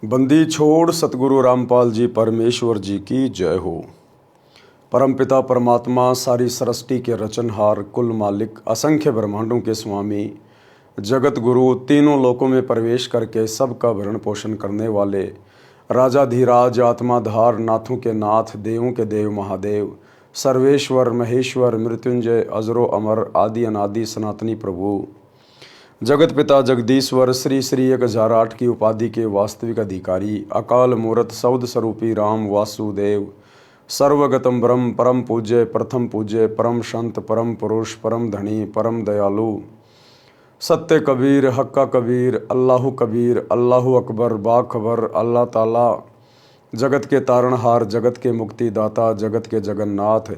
बंदी छोड़ सतगुरु रामपाल जी परमेश्वर जी की जय हो। परमपिता परमात्मा सारी सृष्टि के रचनहार, कुल मालिक, असंख्य ब्रह्मांडों के स्वामी, जगत गुरु, तीनों लोकों में प्रवेश करके सबका भरण पोषण करने वाले, राजाधिराज, आत्माधार, नाथों के नाथ, देवों के देव महादेव, सर्वेश्वर, महेश्वर, मृत्युंजय, अजरो अमर, आदि अनादि सनातनी प्रभु, जगत पिता जगदीश्वर, श्री श्री 1008 की उपाधि के वास्तविक अधिकारी, अकाल मूर्त सौद स्वरूपी राम वासुदेव, सर्वगतम ब्रह्म, परम पूज्य, प्रथम पूज्य, परम संत, परम पुरुष, परम धनी, परम दयालु, सत्य कबीर, हक्का कबीर, अल्लाहु अकबर, बाखबर, अल्लाह ताला, जगत के तारणहार, जगत के मुक्तिदाता, जगत के जगन्नाथ,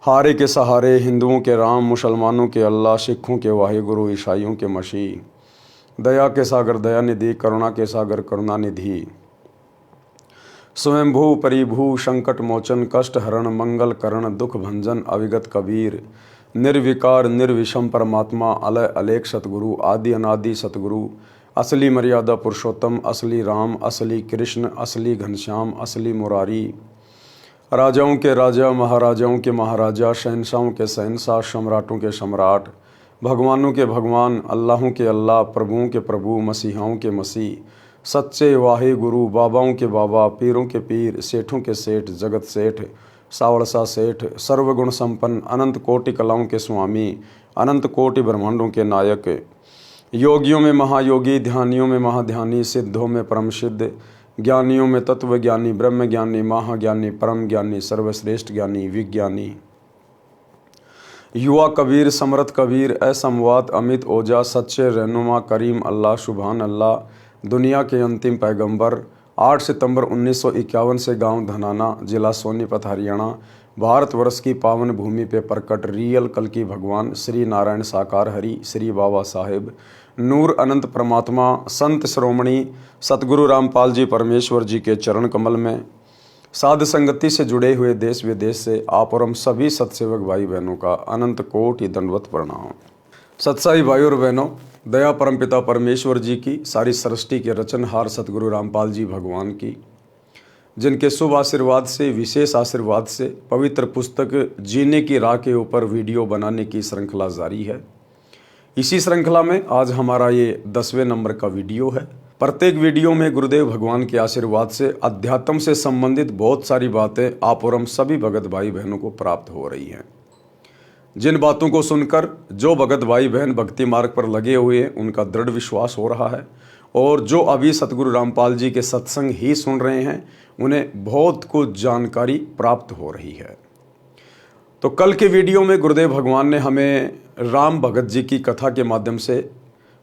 हारे के सहारे, हिंदुओं के राम, मुसलमानों के अल्लाह, सिखों के वाहिगुरु, ईसाइयों के मसीह, दया के सागर दयानिधि, करुणा के सागर करुणानिधि, स्वयंभू परिभू, संकट मोचन, कष्ट हरण, मंगल करण, दुख भंजन, अविगत कबीर, निर्विकार निर्विषम परमात्मा, अलय अलेख सतगुरु, आदि अनादि सतगुरु, असली मर्यादा पुरुषोत्तम, असली राम, असली कृष्ण, असली घनश्याम, असली मुरारी, राजाओं के राजा, महाराजाओं के महाराजा, शहंशाहों के शहंशाह, सम्राटों के सम्राट, भगवानों के भगवान, अल्लाहों के अल्लाह, प्रभुओं के प्रभु, मसीहाओं के मसीह, सच्चे वाहे गुरु, बाबाओं के बाबा, पीरों के पीर, सेठों के सेठ, जगत सेठ, सावड़सा सेठ, सर्वगुण संपन्न, अनंत कोटि कलाओं के स्वामी, अनंत कोटि ब्रह्मांडों के नायक, योगियों में महायोगी, ध्यानियों में महाध्यानी, सिद्धों में परम सिद्ध, ज्ञानियों में तत्व ज्ञानी, ब्रह्म ज्ञानी, महाज्ञानी, परम ज्ञानी, सर्वश्रेष्ठ ज्ञानी, विज्ञानी, युवा कबीर, समरथ कबीर, असमवात, अमित ओजा, सच्चे रहनुमा, करीम अल्लाह, सुभान अल्लाह, दुनिया के अंतिम पैगंबर, 8 सितंबर 1951 से गांव धनाना, जिला सोनीपत, हरियाणा, भारतवर्ष की पावन भूमि पे प्रकट रियल कल की भगवान श्री नारायण साकार हरि, श्री बाबा साहेब, नूर अनंत परमात्मा, संत श्रोमणी सतगुरु रामपाल जी परमेश्वर जी के चरण कमल में साध संगति से जुड़े हुए देश विदेश से आप और हम सभी सत्सेवक भाई बहनों का अनंत कोटि दंडवत प्रणाम। सत्साई भाई और बहनों, दया परमपिता परमेश्वर जी की, सारी सृष्टि के रचनहार सतगुरु रामपाल जी भगवान की, जिनके शुभ आशीर्वाद से, विशेष आशीर्वाद से पवित्र पुस्तक जीने की राह के ऊपर वीडियो बनाने की श्रृंखला जारी है। इसी श्रृंखला में आज हमारा ये 10वें नंबर का वीडियो है। प्रत्येक वीडियो में गुरुदेव भगवान के आशीर्वाद से अध्यात्म से संबंधित बहुत सारी बातें आप और हम सभी भगत भाई बहनों को प्राप्त हो रही हैं। जिन बातों को सुनकर जो भगत भाई बहन भक्ति मार्ग पर लगे हुए हैं उनका दृढ़ विश्वास हो रहा है, और जो अभी सतगुरु रामपाल जी के सत्संग ही सुन रहे हैं उन्हें बहुत कुछ जानकारी प्राप्त हो रही है। तो कल के वीडियो में गुरुदेव भगवान ने हमें राम भगत जी की कथा के माध्यम से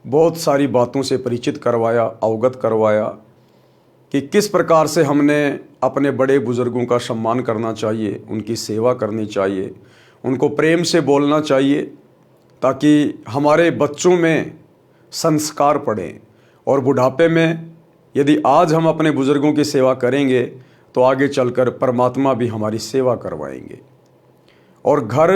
बहुत सारी बातों से परिचित करवाया, अवगत करवाया कि किस प्रकार से हमने अपने बड़े बुजुर्गों का सम्मान करना चाहिए, उनकी सेवा करनी चाहिए, उनको प्रेम से बोलना चाहिए, ताकि हमारे बच्चों में संस्कार पड़े, और बुढ़ापे में यदि आज हम अपने बुजुर्गों की सेवा करेंगे तो आगे चलकर परमात्मा भी हमारी सेवा करवाएंगे। और घर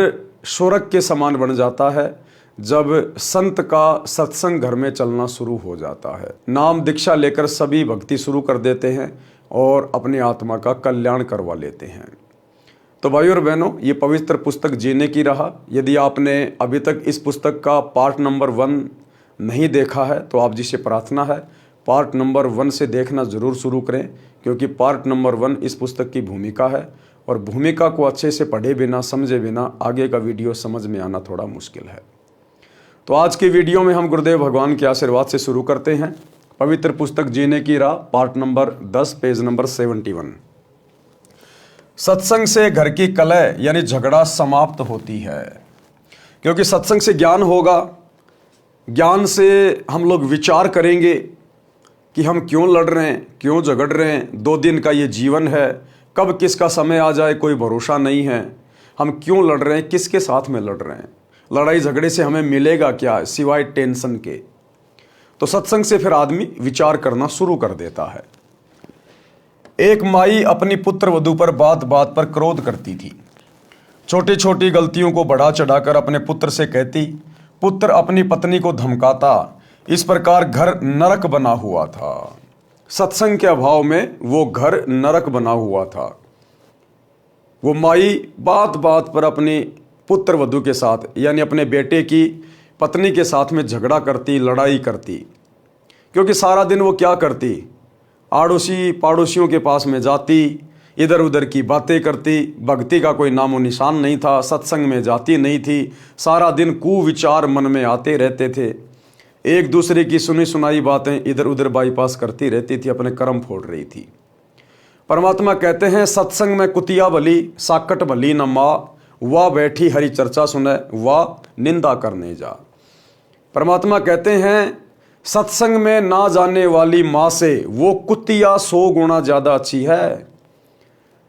स्वर्ग के समान बन जाता है जब संत का सत्संग घर में चलना शुरू हो जाता है। नाम दीक्षा लेकर सभी भक्ति शुरू कर देते हैं और अपनी आत्मा का कल्याण करवा लेते हैं। तो भाई और बहनों, ये पवित्र पुस्तक जीने की राह, यदि आपने अभी तक इस पुस्तक का पार्ट नंबर 1 नहीं देखा है तो आप जिसे प्रार्थना है पार्ट नंबर 1 से देखना ज़रूर शुरू करें, क्योंकि पार्ट नंबर 1 इस पुस्तक की भूमिका है, और भूमिका को अच्छे से पढ़े बिना, समझे बिना आगे का वीडियो समझ में आना थोड़ा मुश्किल है। तो आज की वीडियो में हम गुरुदेव भगवान के आशीर्वाद से शुरू करते हैं। पवित्र पुस्तक जीने की राह, पार्ट नंबर 10, पेज नंबर 71। सत्संग से घर की कलह यानी झगड़ा समाप्त होती है, क्योंकि सत्संग से ज्ञान होगा। ज्ञान से हम लोग विचार करेंगे कि हम क्यों लड़ रहे हैं, क्यों झगड़ रहे हैं। 2 दिन का ये जीवन है, कब किसका समय आ जाए कोई भरोसा नहीं है। हम क्यों लड़ रहे हैं, किसके साथ में लड़ रहे हैं, लड़ाई झगड़े से हमें मिलेगा क्या सिवाय टेंशन के। तो सत्संग से फिर आदमी विचार करना शुरू कर देता है। एक माई अपनी पुत्र वधू पर बात बात पर क्रोध करती थी। छोटी छोटी गलतियों को बढ़ा चढ़ाकर अपने पुत्र से कहती, पुत्र अपनी पत्नी को धमकाता। इस प्रकार घर नरक बना हुआ था। सत्संग के अभाव में वो घर नरक बना हुआ था। वो माई बात बात पर अपनी पुत्र वधू के साथ यानी अपने बेटे की पत्नी के साथ में झगड़ा करती, लड़ाई करती। क्योंकि सारा दिन वो क्या करती, आड़ोसी पड़ोसियों के पास में जाती, इधर उधर की बातें करती, भक्ति का कोई नामो निशान नहीं था, सत्संग में जाती नहीं थी, सारा दिन कुविचार मन में आते रहते थे, एक दूसरे की सुनी सुनाई बातें इधर उधर बाईपास करती रहती थी, अपने कर्म फोड़ रही थी। परमात्मा कहते हैं सत्संग में कुतिया भली साकट भली न माँ, वाह बैठी हरी चर्चा सुने वाह निंदा करने जा। परमात्मा कहते हैं सत्संग में ना जाने वाली माँ से वो कुतिया 100 गुना ज़्यादा अच्छी है,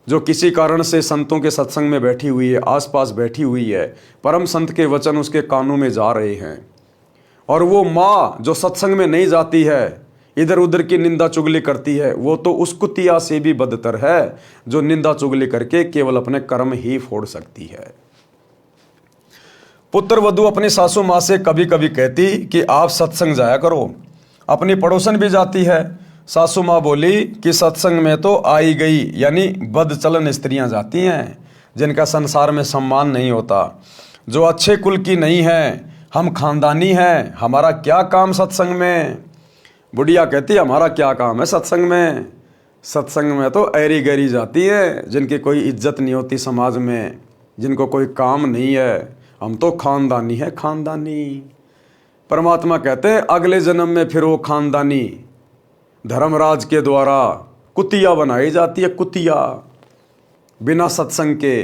जो किसी कारण से संतों के सत्संग में बैठी हुई है, आसपास बैठी हुई है, परम संत के वचन उसके कानों में जा रहे हैं। और वो माँ जो सत्संग में नहीं जाती है, इधर उधर की निंदा चुगली करती है, वो तो उस कुतिया से भी बदतर है जो निंदा चुगली करके केवल अपने कर्म ही फोड़ सकती है। पुत्र वधू अपनी सासू माँ से कभी कभी कहती कि आप सत्संग जाया करो। अपनी पड़ोसन भी जाती है। सासू माँ बोली कि सत्संग में तो आई गई यानी बदचलन स्त्रियां जाती हैं, जिनका संसार में सम्मान नहीं होता, जो अच्छे कुल की नहीं है, हम खानदानी हैं, हमारा क्या काम सत्संग में। बुढ़िया कहती हमारा क्या काम है सत्संग में, सत्संग में तो ऐरी गैरी जाती है, जिनकी कोई इज्जत नहीं होती समाज में, जिनको कोई काम नहीं है, हम तो खानदानी है खानदानी। परमात्मा कहते हैं अगले जन्म में फिर वो खानदानी धर्मराज के द्वारा कुतिया बनाई जाती है, कुतिया, बिना सत्संग के,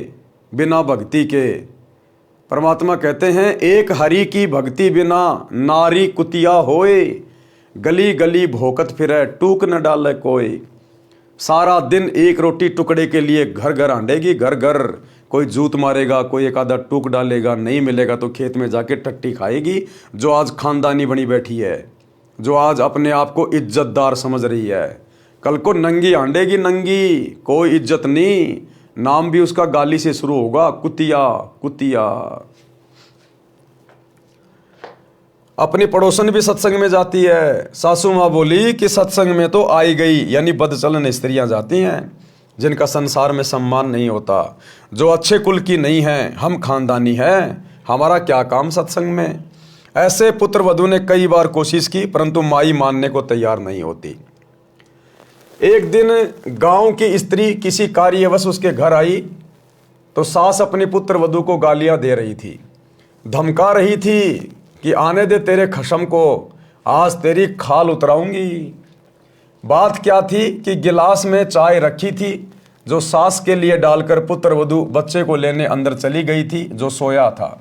बिना भक्ति के। परमात्मा कहते हैं एक हरि की भक्ति बिना नारी कुतिया होए, गली गली भोकत फिरे टूक न डाले कोई। सारा दिन एक रोटी टुकड़े के लिए घर घर आंडेगी, घर घर, कोई जूत मारेगा, कोई एक आधा टूक डालेगा, नहीं मिलेगा तो खेत में जाके टट्टी खाएगी। जो आज खानदानी बनी बैठी है, जो आज अपने आप को इज्जतदार समझ रही है, कल को नंगी आंडेगी, नंगी, कोई इज्जत नहीं, नाम भी उसका गाली से शुरू होगा, कुतिया कुतिया। अपनी पड़ोसन भी सत्संग में जाती है। सासू माँ बोली कि सत्संग में तो आई गई यानी बदचलन स्त्रियां जाती हैं, जिनका संसार में सम्मान नहीं होता, जो अच्छे कुल की नहीं है, हम खानदानी हैं, हमारा क्या काम सत्संग में। ऐसे पुत्र वधू ने कई बार कोशिश की, परंतु माई मानने को तैयार नहीं होती। एक दिन गांव की स्त्री किसी कार्यवश उसके घर आई तो सास अपनी पुत्र वधू को गालियां दे रही थी, धमका रही थी कि आने दे तेरे खशम को, आज तेरी खाल उतराऊंगी। बात क्या थी कि गिलास में चाय रखी थी, जो सास के लिए डालकर पुत्र वधू बच्चे को लेने अंदर चली गई थी, जो सोया था,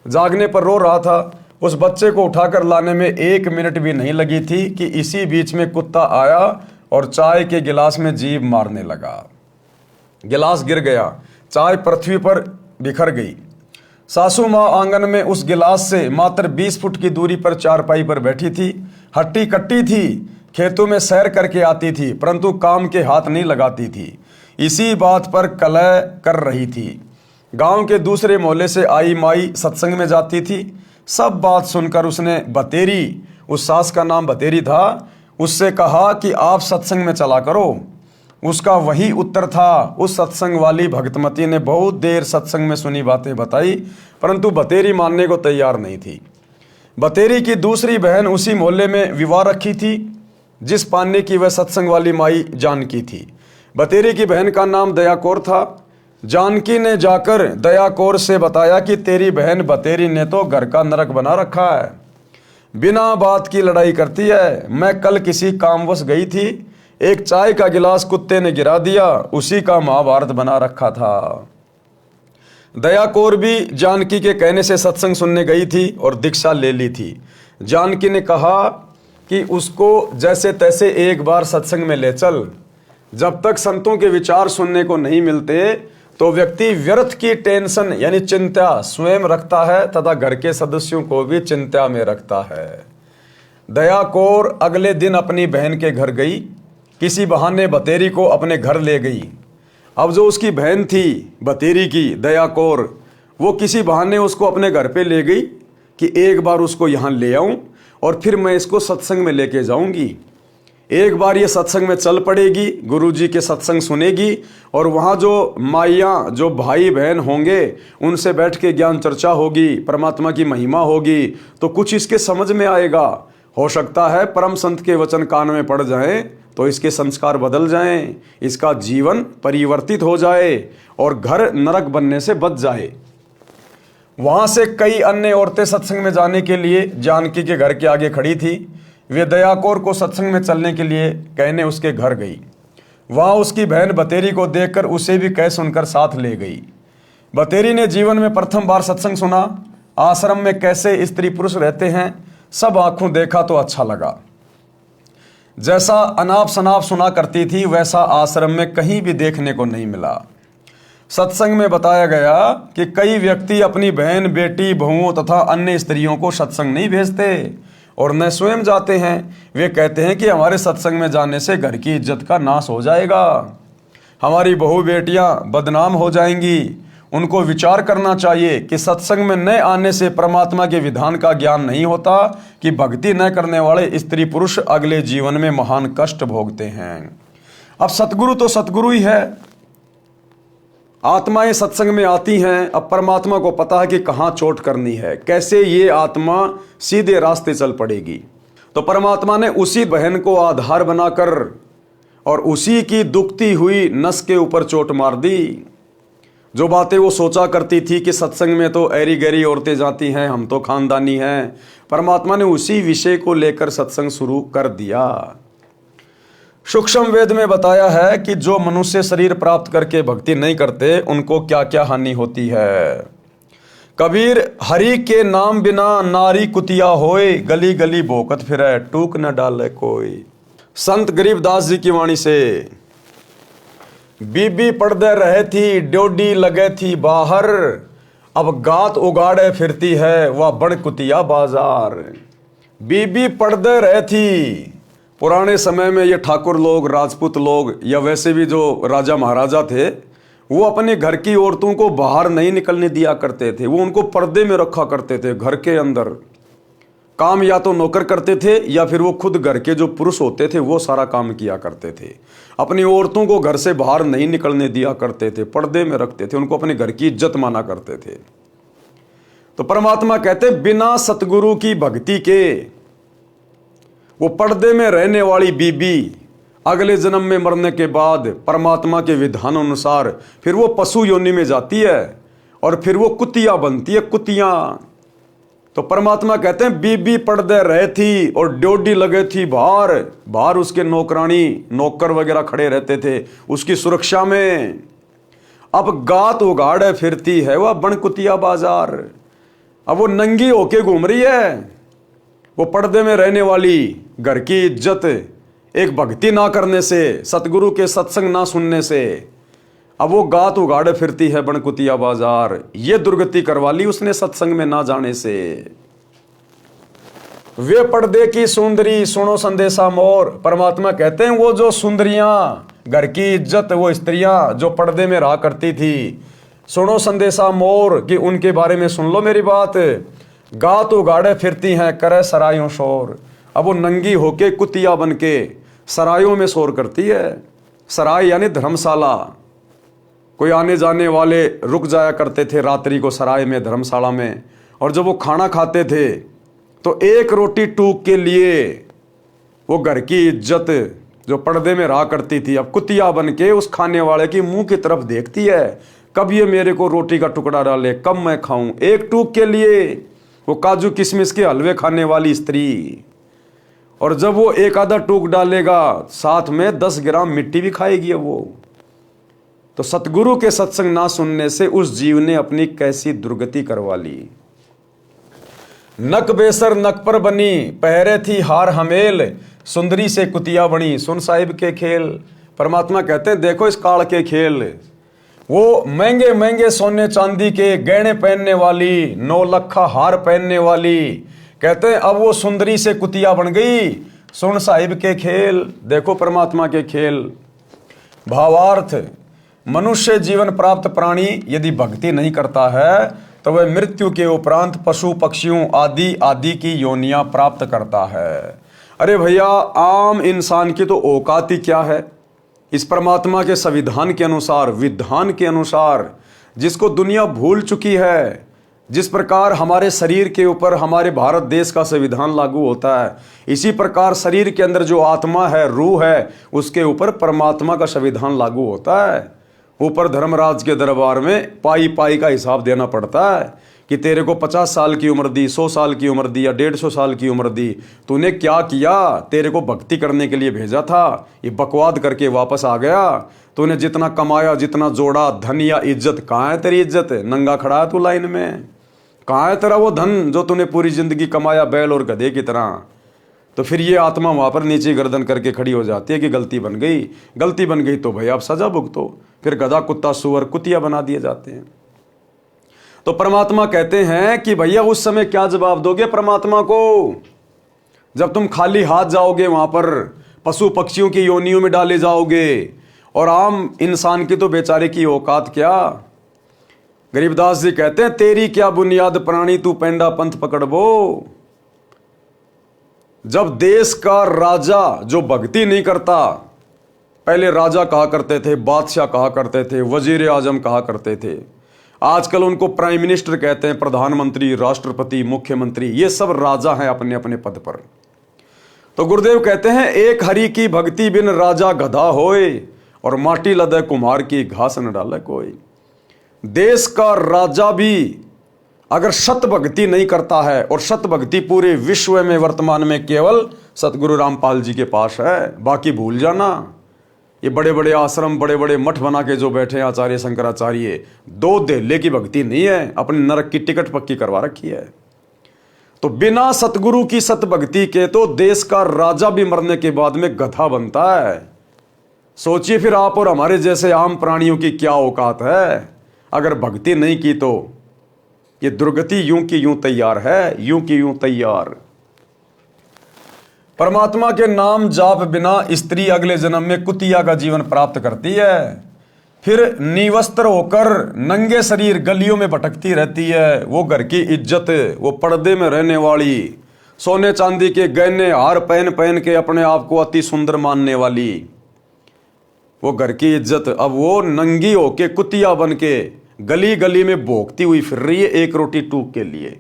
जागने पर रो रहा था। उस बच्चे को उठाकर लाने में 1 मिनट भी नहीं लगी थी कि इसी बीच में कुत्ता आया और चाय के गिलास में जीभ मारने लगा। गिलास गिर गया, चाय पृथ्वी पर बिखर गई। सासू माँ आंगन में उस गिलास से मात्र 20 फुट की दूरी पर चारपाई पर बैठी थी, हट्टी कट्टी थी, खेतों में सैर करके आती थी, परंतु काम के हाथ नहीं लगाती थी, इसी बात पर कलह कर रही थी। गांव के दूसरे मोहल्ले से आई माई सत्संग में जाती थी। सब बात सुनकर उसने बतेरी, उस सास का नाम बतेरी था, उससे कहा कि आप सत्संग में चला करो। उसका वही उत्तर था। उस सत्संग वाली भक्तमती ने बहुत देर सत्संग में सुनी बातें बताई, परंतु बतेरी मानने को तैयार नहीं थी। बतेरी की दूसरी बहन उसी मोहल्ले में विवाह रखी थी, जिस पाने की वह सत्संग वाली माई जानकी थी। बतेरी की बहन का नाम दया कौर था। जानकी ने जाकर दया कौर से बताया कि तेरी बहन बतेरी ने तो घर का नरक बना रखा है, बिना बात की लड़ाई करती है। मैं कल किसी कामवश गई थी, एक चाय का गिलास कुत्ते ने गिरा दिया, उसी का महाभारत बना रखा था। दया कौर भी जानकी के कहने से सत्संग सुनने गई थी और दीक्षा ले ली थी। जानकी ने कहा कि उसको जैसे तैसे एक बार सत्संग में ले चल। जब तक संतों के विचार सुनने को नहीं मिलते तो व्यक्ति व्यर्थ की टेंशन यानी चिंता स्वयं रखता है तथा घर के सदस्यों को भी चिंता में रखता है। दया कौर अगले दिन अपनी बहन के घर गई, किसी बहाने बतेरी को अपने घर ले गई। अब जो उसकी बहन थी बतेरी की दया कौर, वो किसी बहाने उसको अपने घर पे ले गई कि एक बार उसको यहाँ ले आऊं और फिर मैं इसको सत्संग में लेके जाऊंगी। एक बार ये सत्संग में चल पड़ेगी, गुरु जी के सत्संग सुनेगी और वहाँ जो माइयाँ, जो भाई बहन होंगे, उनसे बैठ के ज्ञान चर्चा होगी, परमात्मा की महिमा होगी, तो कुछ इसके समझ में आएगा। हो सकता है परम संत के वचन कान में पड़ जाएं तो इसके संस्कार बदल जाएं, इसका जीवन परिवर्तित हो जाए और घर नरक बनने से बच जाए। वहाँ से कई अन्य औरतें सत्संग में जाने के लिए जानकी के घर के आगे खड़ी थी। वे दया कौर को सत्संग में चलने के लिए कहने उसके घर गई। वहाँ उसकी बहन बतेरी को देखकर उसे भी कह सुनकर साथ ले गई। बतेरी ने जीवन में प्रथम बार सत्संग सुना। आश्रम में कैसे स्त्री पुरुष रहते हैं सब आंखों देखा तो अच्छा लगा। जैसा अनाप शनाप सुना करती थी वैसा आश्रम में कहीं भी देखने को नहीं मिला। सत्संग में बताया गया कि कई व्यक्ति अपनी बहन, बेटी, बहुओं तथा अन्य स्त्रियों को सत्संग नहीं भेजते और न स्वयं जाते हैं। वे कहते हैं कि हमारे सत्संग में जाने से घर की इज्जत का नाश हो जाएगा, हमारी बहू बेटियां बदनाम हो जाएंगी। उनको विचार करना चाहिए कि सत्संग में न आने से परमात्मा के विधान का ज्ञान नहीं होता कि भक्ति न करने वाले स्त्री पुरुष अगले जीवन में महान कष्ट भोगते हैं। अब सतगुरु तो सतगुरु ही है। आत्माएं सत्संग में आती हैं। अब परमात्मा को पता है कि कहाँ चोट करनी है, कैसे ये आत्मा सीधे रास्ते चल पड़ेगी। तो परमात्मा ने उसी बहन को आधार बनाकर और उसी की दुखती हुई नस के ऊपर चोट मार दी। जो बातें वो सोचा करती थी कि सत्संग में तो ऐरी गैरी औरतें जाती हैं, हम तो खानदानी हैं, परमात्मा ने उसी विषय को लेकर सत्संग शुरू कर दिया। सूक्ष्म वेद में बताया है कि जो मनुष्य शरीर प्राप्त करके भक्ति नहीं करते उनको क्या क्या हानि होती है। कबीर हरि के नाम बिना नारी कुतिया होए, गली गली भोकत फिरे टूक न डाले कोई। संत गरीबदास जी की वाणी से, बीबी पर्दे रहे थी, ड्योडी लगे थी बाहर, अब गात उगाड़े फिरती है वह बड़ कुतिया बाजार। बीबी पर्दे रहे थी। पुराने समय में ये ठाकुर लोग, राजपूत लोग या वैसे भी जो राजा महाराजा थे, वो अपने घर की औरतों को बाहर नहीं निकलने दिया करते थे। वो उनको पर्दे में रखा करते थे। घर के अंदर काम या तो नौकर करते थे या फिर वो खुद घर के जो पुरुष होते थे वो सारा काम किया करते थे। अपनी औरतों को घर से बाहर नहीं निकलने दिया करते थे, पर्दे में रखते थे, उनको अपने घर की इज्जत माना करते थे। तो परमात्मा कहते बिना सतगुरु की भक्ति के वो पर्दे में रहने वाली बीबी अगले जन्म में मरने के बाद परमात्मा के विधान अनुसार फिर वो पशु योनि में जाती है और फिर वो कुतिया बनती है, कुतिया। तो परमात्मा कहते हैं बीबी पर्दे रहे थी और ड्योडी लगे थी बाहर। बाहर उसके नौकरानी, नौकर वगैरह खड़े रहते थे उसकी सुरक्षा में। अब गात उगाड़े फिरती है वह बन कुतिया बाजार। अब वो नंगी होके घूम रही है। वो पर्दे में रहने वाली घर की इज्जत एक भक्ति ना करने से, सतगुरु के सत्संग ना सुनने से, अब वो गात उगाड़े फिरती है बनकुतिया बाजार। ये दुर्गति करवा ली उसने सत्संग में ना जाने से। वे पर्दे की सुंदरी सुनो संदेशा मोर। परमात्मा कहते हैं वो जो सुंदरियां, घर की इज्जत, वो स्त्रियां जो पर्दे में रहा करती थी, सुनो संदेशा मोर कि उनके बारे में सुन लो मेरी बात। गात उगाड़े फिरती हैं करे सरायों शोर। अब वो नंगी होके कुतिया बन के सरायों में शोर करती है। सराय यानी धर्मशाला। कोई आने जाने वाले रुक जाया करते थे रात्रि को सराय में, धर्मशाला में, और जब वो खाना खाते थे तो एक रोटी टूक के लिए वो घर की इज्जत जो पर्दे में रहा करती थी अब कुतिया बन के उस खाने वाले की मुंह की तरफ देखती है, कब ये मेरे को रोटी का टुकड़ा डाले, कब मैं खाऊं। एक टूक के लिए वो काजू किशमिश के हलवे खाने वाली स्त्री, और जब वो एक आधा टूक डालेगा साथ में 10 ग्राम मिट्टी भी खाएगी वो। तो सतगुरु के सत्संग ना सुनने से उस जीव ने अपनी कैसी दुर्गति करवा ली। नक बेसर नक पर बनी, पहरे थी हार हमेल, सुंदरी से कुतिया बनी। सुन साहिब के खेल। परमात्मा कहते हैं देखो इस काल के खेल। वो महंगे महंगे सोने चांदी के गहने पहनने वाली, 9 लखा हार पहनने वाली, कहते हैं अब वो सुंदरी से कुतिया बन गई। सुन साहिब के खेल। देखो परमात्मा के खेल। भावार्थ, मनुष्य जीवन प्राप्त प्राणी यदि भक्ति नहीं करता है तो वह मृत्यु के उपरांत पशु पक्षियों आदि आदि की योनियां प्राप्त करता है। अरे भैया, आम इंसान की तो औकात ही क्या है। इस परमात्मा के संविधान के अनुसार, विधान के अनुसार, जिसको दुनिया भूल चुकी है, जिस प्रकार हमारे शरीर के ऊपर हमारे भारत देश का संविधान लागू होता है, इसी प्रकार शरीर के अंदर जो आत्मा है, रूह है, उसके ऊपर परमात्मा का संविधान लागू होता है। ऊपर धर्मराज के दरबार में पाई पाई का हिसाब देना पड़ता है कि तेरे को 50 साल की उम्र दी, 100 साल की उम्र दी या 150 साल की उम्र दी, तूने क्या किया? तेरे को भक्ति करने के लिए भेजा था, ये बकवाद करके वापस आ गया। तूने जितना कमाया, जितना जोड़ा, धन या इज्जत, कहाँ है तेरी इज्जत? नंगा खड़ा है तू लाइन में। कहाँ है तेरा वो धन जो तूने पूरी जिंदगी कमाया बैल और गधे की तरह? तो फिर ये आत्मा वहां पर नीचे गर्दन करके खड़ी हो जाती है कि गलती बन गई। गलती बन गई तो भाई आप सजा भुगतो। फिर गधा, कुत्ता, सुअर, कुतिया बना दिए जाते हैं। तो परमात्मा कहते हैं कि भैया उस समय क्या जवाब दोगे परमात्मा को, जब तुम खाली हाथ जाओगे, वहां पर पशु पक्षियों की योनियों में डाले जाओगे, और आम इंसान की तो बेचारे की औकात क्या। गरीबदास जी कहते हैं, तेरी क्या बुनियाद प्राणी, तू पेंडा पंथ पकड़बो। जब देश का राजा जो भक्ति नहीं करता, पहले राजा कहा करते थे, बादशाह कहा करते थे, वजीर आजम कहा करते थे, आजकल उनको प्राइम मिनिस्टर कहते हैं, प्रधानमंत्री, राष्ट्रपति, मुख्यमंत्री, ये सब राजा हैं अपने अपने पद पर। तो गुरुदेव कहते हैं, एक हरि की भक्ति बिन राजा गधा होए, और माटी लदे कुम्हार की घास न डाले कोई। देश का राजा भी अगर सत भक्ति नहीं करता है, और सत भक्ति पूरे विश्व में वर्तमान में केवल सतगुरु रामपाल जी के पास है, बाकी भूल जाना। ये बड़े बड़े आश्रम, बड़े बड़े मठ बना के जो बैठे हैं आचार्य शंकराचार्य, दो देहले की भक्ति नहीं है, अपने नरक की टिकट पक्की करवा रखी है। तो बिना सतगुरु की सत भक्ति के तो देश का राजा भी मरने के बाद में गधा बनता है। सोचिए फिर आप और हमारे जैसे आम प्राणियों की क्या औकात है। अगर भक्ति नहीं की तो ये दुर्गति यूं की यूं तैयार है, यूं की यूं तैयार। परमात्मा के नाम जाप बिना स्त्री अगले जन्म में कुतिया का जीवन प्राप्त करती है, फिर निवस्त्र होकर नंगे शरीर गलियों में भटकती रहती है। वो घर की इज्जत, वो पर्दे में रहने वाली, सोने चांदी के गहने हार पहन पहन के अपने आप को अति सुंदर मानने वाली, वो घर की इज्जत अब वो नंगी होके कुतिया बन के गली गली में भोंकती हुई फिर रही है एक रोटी टूक के लिए।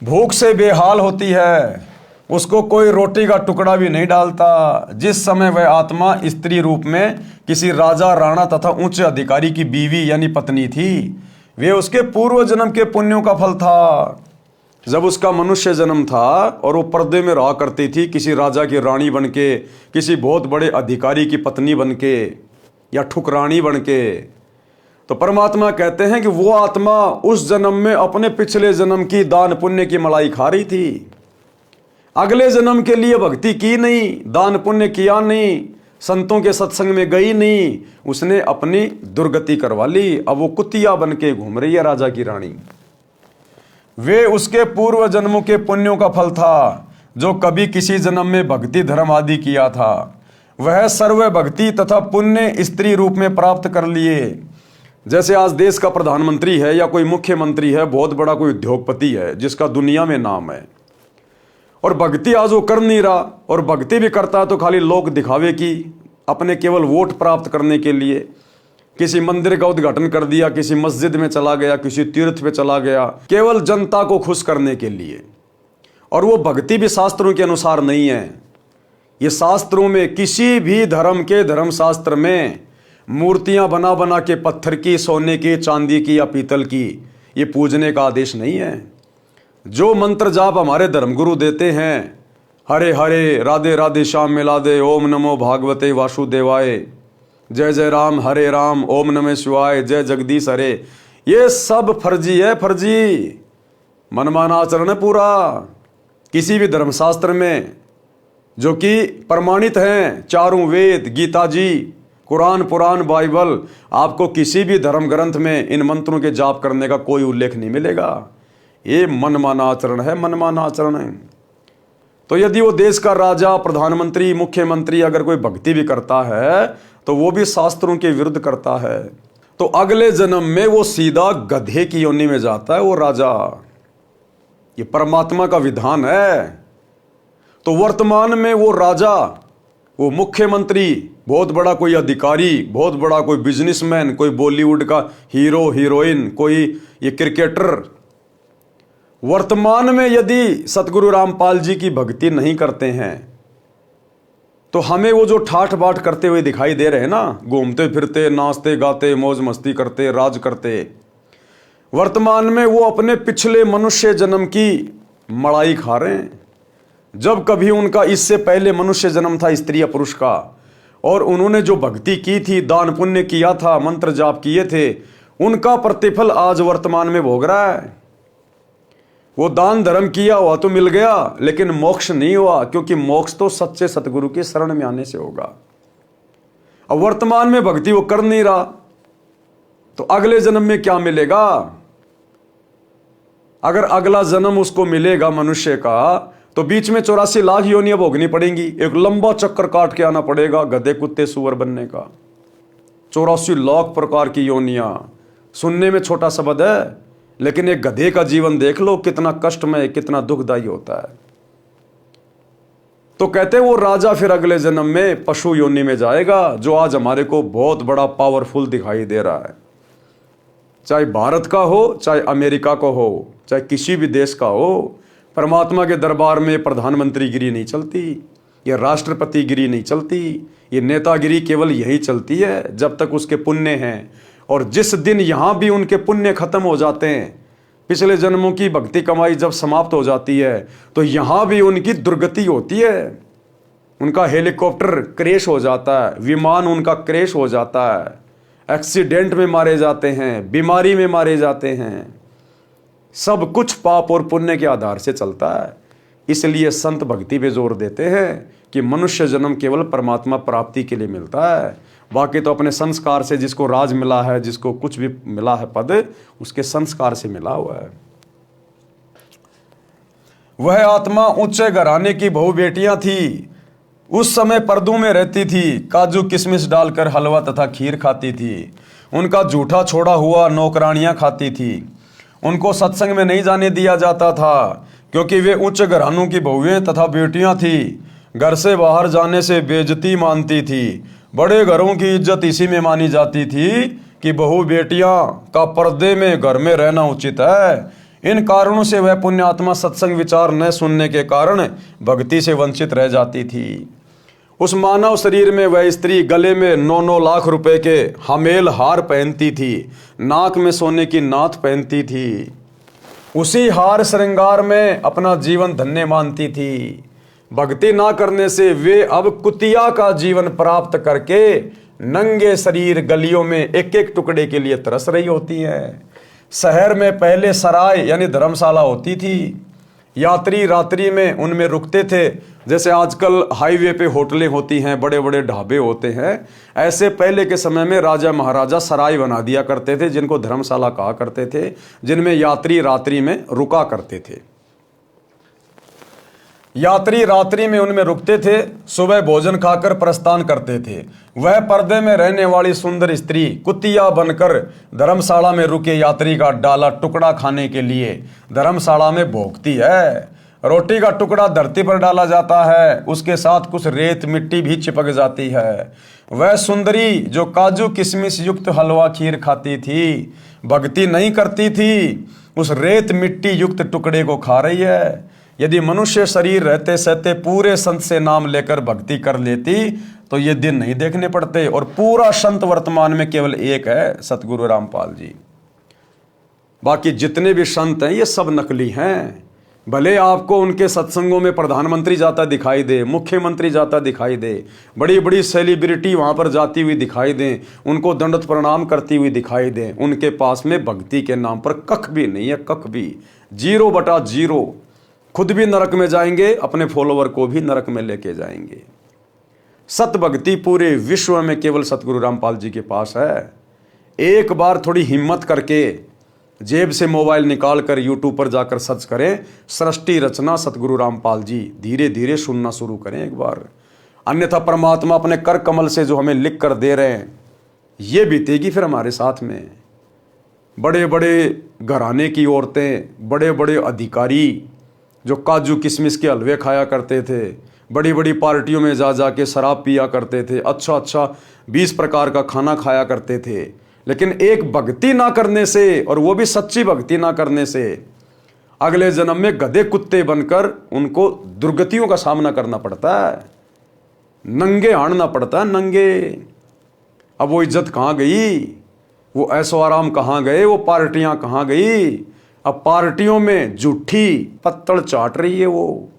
भूख से बेहाल होती है, उसको कोई रोटी का टुकड़ा भी नहीं डालता। जिस समय वह आत्मा स्त्री रूप में किसी राजा, राणा तथा उच्च अधिकारी की बीवी यानी पत्नी थी, वे उसके पूर्व जन्म के पुण्यों का फल था। जब उसका मनुष्य जन्म था और वो पर्दे में रहा करती थी, किसी राजा की रानी बन के, किसी बहुत बड़े अधिकारी की पत्नी बन के, या ठुकरानी बन के, तो परमात्मा कहते हैं कि वो आत्मा उस जन्म में अपने पिछले जन्म की दान पुण्य की मलाई खा रही थी। अगले जन्म के लिए भक्ति की नहीं, दान पुण्य किया नहीं, संतों के सत्संग में गई नहीं, उसने अपनी दुर्गति करवा ली। अब वो कुतिया बन के घूम रही है राजा की रानी। वे उसके पूर्व जन्मों के पुण्यों का फल था, जो कभी किसी जन्म में भक्ति धर्म आदि किया था, वह सर्व भक्ति तथा पुण्य स्त्री रूप में प्राप्त कर लिए। जैसे आज देश का प्रधानमंत्री है या कोई मुख्यमंत्री है, बहुत बड़ा कोई उद्योगपति है जिसका दुनिया में नाम है, और भक्ति आज वो कर नहीं रहा, और भक्ति भी करता है तो खाली लोक दिखावे की, अपने केवल वोट प्राप्त करने के लिए। किसी मंदिर का उद्घाटन कर दिया, किसी मस्जिद में चला गया, किसी तीर्थ पे चला गया, केवल जनता को खुश करने के लिए। और वो भक्ति भी शास्त्रों के अनुसार नहीं है। ये शास्त्रों में, किसी भी धर्म के धर्म शास्त्र में मूर्तियां बना बना के पत्थर की, सोने की, चांदी की या पीतल की, ये पूजने का आदेश नहीं है। जो मंत्र जाप हमारे धर्मगुरु देते हैं, हरे हरे, राधे राधे, श्याम मिलादे, ओम नमो भागवते वासुदेवाय, जय जय राम, हरे राम, ओम नमः शिवाय, जय जगदीश हरे, ये सब फर्जी है, फर्जी मनमाना आचरण है पूरा। किसी भी धर्मशास्त्र में जो कि प्रमाणित हैं, चारों वेद, गीता जी, कुरान, पुराण, बाइबल, आपको किसी भी धर्म ग्रंथ में इन मंत्रों के जाप करने का कोई उल्लेख नहीं मिलेगा। ये मनमाना आचरण है, मनमाना आचरण है। तो यदि वो देश का राजा, प्रधानमंत्री, मुख्यमंत्री अगर कोई भक्ति भी करता है तो वो भी शास्त्रों के विरुद्ध करता है, तो अगले जन्म में वो सीधा गधे की योनि में जाता है वो राजा। ये परमात्मा का विधान है। तो वर्तमान में वो राजा, वो मुख्यमंत्री, बहुत बड़ा कोई अधिकारी, बहुत बड़ा कोई बिजनेसमैन, कोई बॉलीवुड का हीरो हीरोइन, कोई ये क्रिकेटर, वर्तमान में यदि सतगुरु रामपाल जी की भक्ति नहीं करते हैं तो हमें वो जो ठाठ बाट करते हुए दिखाई दे रहे हैं ना, घूमते फिरते, नाचते गाते, मौज मस्ती करते, राज करते, वर्तमान में वो अपने पिछले मनुष्य जन्म की मड़ाई खा रहे हैं। जब कभी उनका इससे पहले मनुष्य जन्म था स्त्री या पुरुष का, और उन्होंने जो भक्ति की थी, दान पुण्य किया था, मंत्र जाप किए थे, उनका प्रतिफल आज वर्तमान में भोग रहा है। वो दान धर्म किया हुआ तो मिल गया, लेकिन मोक्ष नहीं हुआ, क्योंकि मोक्ष तो सच्चे सतगुरु के शरण में आने से होगा। अब वर्तमान में भक्ति वो कर नहीं रहा तो अगले जन्म में क्या मिलेगा? अगर अगला जन्म उसको मिलेगा मनुष्य का, तो बीच में 84 लाख योनियां भोगनी पड़ेंगी। एक लंबा चक्कर काट के आना पड़ेगा गधे कुत्ते सुअर बनने का। 84 लाख प्रकार की योनियां, सुनने में छोटा शब्द है, लेकिन एक गधे का जीवन देख लो, कितना कष्टमय, कितना दुखदायी होता है। तो कहते वो राजा फिर अगले जन्म में पशु योनि में जाएगा, जो आज हमारे को बहुत बड़ा पावरफुल दिखाई दे रहा है। चाहे भारत का हो, चाहे अमेरिका का हो, चाहे किसी भी देश का हो, परमात्मा के दरबार में प्रधानमंत्रीगिरी नहीं चलती, ये राष्ट्रपतिगिरी नहीं चलती, ये नेतागिरी केवल यही चलती है जब तक उसके पुण्य हैं। और जिस दिन यहाँ भी उनके पुण्य खत्म हो जाते हैं, पिछले जन्मों की भक्ति कमाई जब समाप्त हो जाती है, तो यहाँ भी उनकी दुर्गति होती है। उनका हेलीकॉप्टर क्रैश हो जाता है, विमान उनका क्रैश हो जाता है, एक्सीडेंट में मारे जाते हैं, बीमारी में मारे जाते हैं। सब कुछ पाप और पुण्य के आधार से चलता है। इसलिए संत भक्ति पे जोर देते हैं कि मनुष्य जन्म केवल परमात्मा प्राप्ति के लिए मिलता है। बाकी तो अपने संस्कार से, जिसको राज मिला है, जिसको कुछ भी मिला है पद, उसके संस्कार से मिला हुआ है। वह आत्मा ऊंचे घराने की बहु बेटियां थी। उस समय पर्दों में रहती थी, काजू किशमिश डालकर हलवा तथा खीर खाती थी। उनका जूठा छोड़ा हुआ नौकरानियां खाती थी। उनको सत्संग में नहीं जाने दिया जाता था, क्योंकि वे उच्च घरानों की बहुएं तथा बेटियां थी। घर से बाहर जाने से बेइज्जती मानती थी। बड़े घरों की इज्जत इसी में मानी जाती थी कि बहू बेटियां का पर्दे में घर में रहना उचित है। इन कारणों से वह पुण्यात्मा सत्संग विचार न सुनने के कारण भक्ति से वंचित रह जाती थी। उस मानव शरीर में वह स्त्री गले में 9-9 लाख रुपए के हमेल हार पहनती थी, नाक में सोने की नाथ पहनती थी। उसी हार श्रृंगार में अपना जीवन धन्य मानती थी। भक्ति ना करने से वे अब कुतिया का जीवन प्राप्त करके नंगे शरीर गलियों में एक एक टुकड़े के लिए तरस रही होती हैं। शहर में पहले सराय यानी धर्मशाला होती थी। यात्री रात्रि में उनमें रुकते थे। जैसे आजकल हाईवे पे होटलें होती हैं, बड़े बड़े ढाबे होते हैं, ऐसे पहले के समय में राजा महाराजा सराय बना दिया करते थे, जिनको धर्मशाला कहा करते थे, जिनमें यात्री रात्रि में रुका करते थे। यात्री रात्रि में उनमें रुकते थे, सुबह भोजन खाकर प्रस्थान करते थे। वह पर्दे में रहने वाली सुंदर स्त्री कुतिया बनकर धर्मशाला में रुके यात्री का डाला टुकड़ा खाने के लिए धर्मशाला में भोगती है। रोटी का टुकड़ा धरती पर डाला जाता है, उसके साथ कुछ रेत मिट्टी भी चिपक जाती है। वह सुंदरी जो काजू किशमिश युक्त हलवा खीर खाती थी, भक्ति नहीं करती थी, उस रेत मिट्टी युक्त टुकड़े को खा रही है। यदि मनुष्य शरीर रहते सहते पूरे संत से नाम लेकर भक्ति कर लेती तो ये दिन नहीं देखने पड़ते। और पूरा संत वर्तमान में केवल एक है, सतगुरु रामपाल जी। बाकी जितने भी संत हैं ये सब नकली हैं। भले आपको उनके सत्संगों में प्रधानमंत्री जाता दिखाई दे, मुख्यमंत्री जाता दिखाई दे, बड़ी बड़ी सेलिब्रिटी वहाँ पर जाती हुई दिखाई दें, उनको दंडवत प्रणाम करती हुई दिखाई दें, उनके पास में भक्ति के नाम पर कख भी नहीं है, कख भी 0/0। खुद भी नरक में जाएंगे, अपने फॉलोवर को भी नरक में लेके जाएंगे। सत भक्ति पूरे विश्व में केवल सतगुरु रामपाल जी के पास है। एक बार थोड़ी हिम्मत करके जेब से मोबाइल निकाल कर यूट्यूब पर जाकर सर्च करें, सृष्टि रचना सतगुरु रामपाल जी, धीरे धीरे सुनना शुरू करें एक बार। अन्यथा परमात्मा अपने कर कमल से जो हमें लिख कर दे रहे हैं, ये बीतेगी फिर हमारे साथ में। बड़े बड़े घराने की औरतें, बड़े बड़े अधिकारी, जो काजू किशमिश के हलवे खाया करते थे, बड़ी बड़ी पार्टियों में जा जा के शराब पिया करते थे, अच्छा अच्छा 20 प्रकार का खाना खाया करते थे, लेकिन एक भक्ति ना करने से, और वो भी सच्ची भक्ति ना करने से, अगले जन्म में गधे कुत्ते बनकर उनको दुर्गतियों का सामना करना पड़ता है, नंगे हारना पड़ता है, नंगे। अब वो इज्जत कहाँ गई, वो ऐशो आराम कहाँ गए, वो पार्टियां कहाँ गई। अब पार्टियों में झूठी पत्तड़ चाट रही है वो,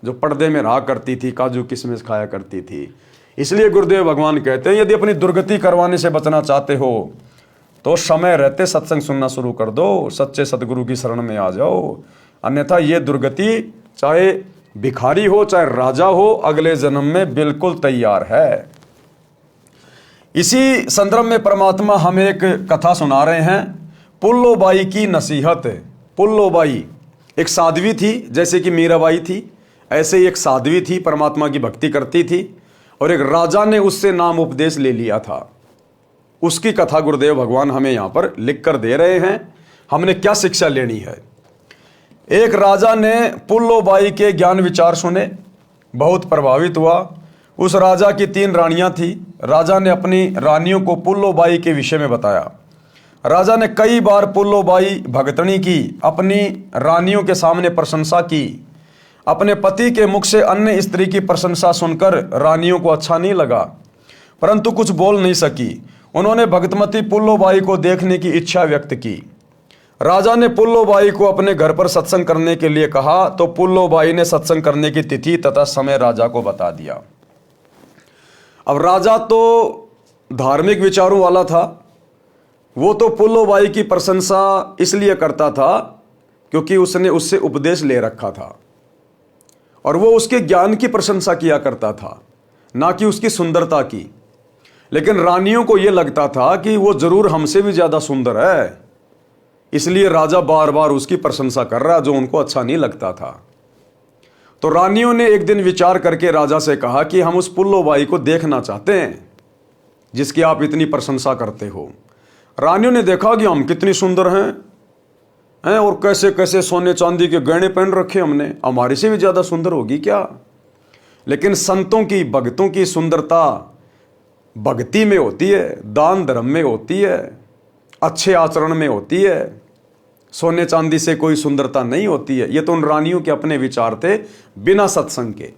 जो पर्दे में रहा करती थी, काजू किशमिश खाया करती थी। इसलिए गुरुदेव भगवान कहते हैं, यदि अपनी दुर्गति करवाने से बचना चाहते हो तो समय रहते सत्संग सुनना शुरू कर दो, सच्चे सदगुरु की शरण में आ जाओ, अन्यथा ये दुर्गति चाहे भिखारी हो चाहे राजा हो, अगले जन्म में बिल्कुल तैयार है। इसी संदर्भ में परमात्मा हमें एक कथा सुना रहे हैं, पुल्लोबाई की नसीहत। पुल्लोबाई एक साध्वी थी, जैसे कि मीराबाई थी, ऐसे ही एक साध्वी थी, परमात्मा की भक्ति करती थी, और एक राजा ने उससे नाम उपदेश ले लिया था। उसकी कथा गुरुदेव भगवान हमें यहाँ पर लिख कर दे रहे हैं। हमने क्या शिक्षा लेनी है। एक राजा ने पुल्लोबाई के ज्ञान विचार सुने, बहुत प्रभावित हुआ। उस राजा की 3 रानियां थी। राजा ने अपनी रानियों को पुल्लोबाई के विषय में बताया। राजा ने कई बार पुल्लोबाई भगतनी की, अपनी रानियों के सामने प्रशंसा की। अपने पति के मुख से अन्य स्त्री की प्रशंसा सुनकर रानियों को अच्छा नहीं लगा, परंतु कुछ बोल नहीं सकी। उन्होंने भगतमती पुल्लोबाई को देखने की इच्छा व्यक्त की। राजा ने पुल्लोबाई को अपने घर पर सत्संग करने के लिए कहा, तो पुल्लोबाई ने सत्संग करने की तिथि तथा समय राजा को बता दिया। अब राजा तो धार्मिक विचारों वाला था, वो तो पुल्लोबाई की प्रशंसा इसलिए करता था क्योंकि उसने उससे उपदेश ले रखा था, और वो उसके ज्ञान की प्रशंसा किया करता था, ना कि उसकी सुंदरता की। लेकिन रानियों को यह लगता था कि वो जरूर हमसे भी ज्यादा सुंदर है, इसलिए राजा बार बार उसकी प्रशंसा कर रहा, जो उनको अच्छा नहीं लगता था। तो रानियों ने एक दिन विचार करके राजा से कहा कि हम उस पुल्लोबाई को देखना चाहते हैं जिसकी आप इतनी प्रशंसा करते हो। रानियों ने देखा कि हम कितनी सुंदर हैं और कैसे कैसे सोने चांदी के गहने पहन रखे हमने, हमारे से भी ज्यादा सुंदर होगी क्या। लेकिन संतों की, भक्तों की सुंदरता भक्ति में होती है, दान धर्म में होती है, अच्छे आचरण में होती है, सोने चांदी से कोई सुंदरता नहीं होती है। ये तो उन रानियों के अपने विचार थे, बिना सत्संग के।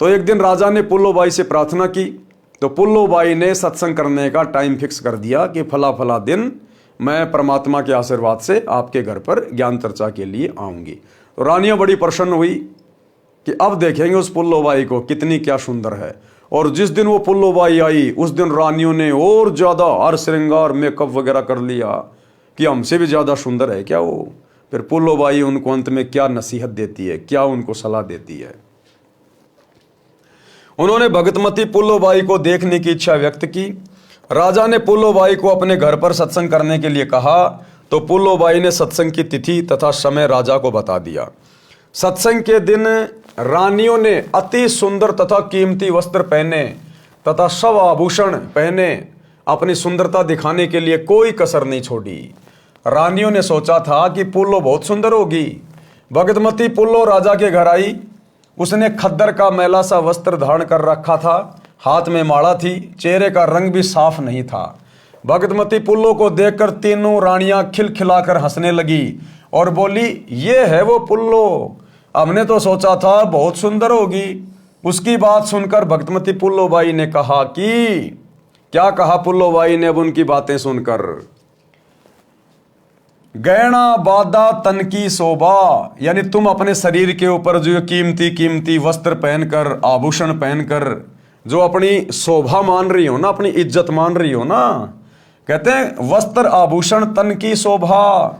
तो एक दिन राजा ने पुल्लोबाई से प्रार्थना की, तो पुल्लोबाई ने सत्संग करने का टाइम फिक्स कर दिया कि फला फला दिन मैं परमात्मा के आशीर्वाद से आपके घर पर ज्ञान चर्चा के लिए आऊंगी। तो रानियां बड़ी प्रसन्न हुई कि अब देखेंगे उस पुल्लोबाई को कितनी क्या सुंदर है। और जिस दिन वो पुल्लोबाई आई, उस दिन रानियों ने और ज्यादा हर श्रृंगार मेकअप वगैरह कर लिया कि हमसे भी ज्यादा सुंदर है क्या वो। फिर पुल्लोबाई उनको अंत में क्या नसीहत देती है, क्या उनको सलाह देती है। उन्होंने भगतमती पुल्लोबाई को देखने की इच्छा व्यक्त की। राजा ने पुल्लोबाई को अपने घर पर सत्संग करने के लिए कहा, तो पुल्लोबाई ने सत्संग की तिथि तथा समय राजा को बता दिया। सत्संग के दिन रानियों ने अति सुंदर तथा कीमती वस्त्र पहने तथा सब आभूषण पहने, अपनी सुंदरता दिखाने के लिए कोई कसर नहीं छोड़ी। रानियों ने सोचा था कि पुल्लो बहुत सुंदर होगी। भगतमती पुल्लो राजा के घर आई। उसने खद्दर का मैला सा वस्त्र धारण कर रखा था, हाथ में माला थी, चेहरे का रंग भी साफ नहीं था। भगतमती पुल्लो को देखकर तीनों रानियां खिलखिलाकर हंसने लगी और बोली, ये है वो पुल्लो, हमने तो सोचा था बहुत सुंदर होगी। उसकी बात सुनकर भगतमती पुल्लोबाई ने कहा कि क्या कहा पुल्लोबाई ने अब उनकी बातें सुनकर, गहना बादा तन की शोभा, यानी तुम अपने शरीर के ऊपर जो कीमती कीमती वस्त्र पहनकर, आभूषण पहनकर जो अपनी शोभा मान रही हो ना, अपनी इज्जत मान रही हो ना, कहते हैं वस्त्र आभूषण तन की शोभा,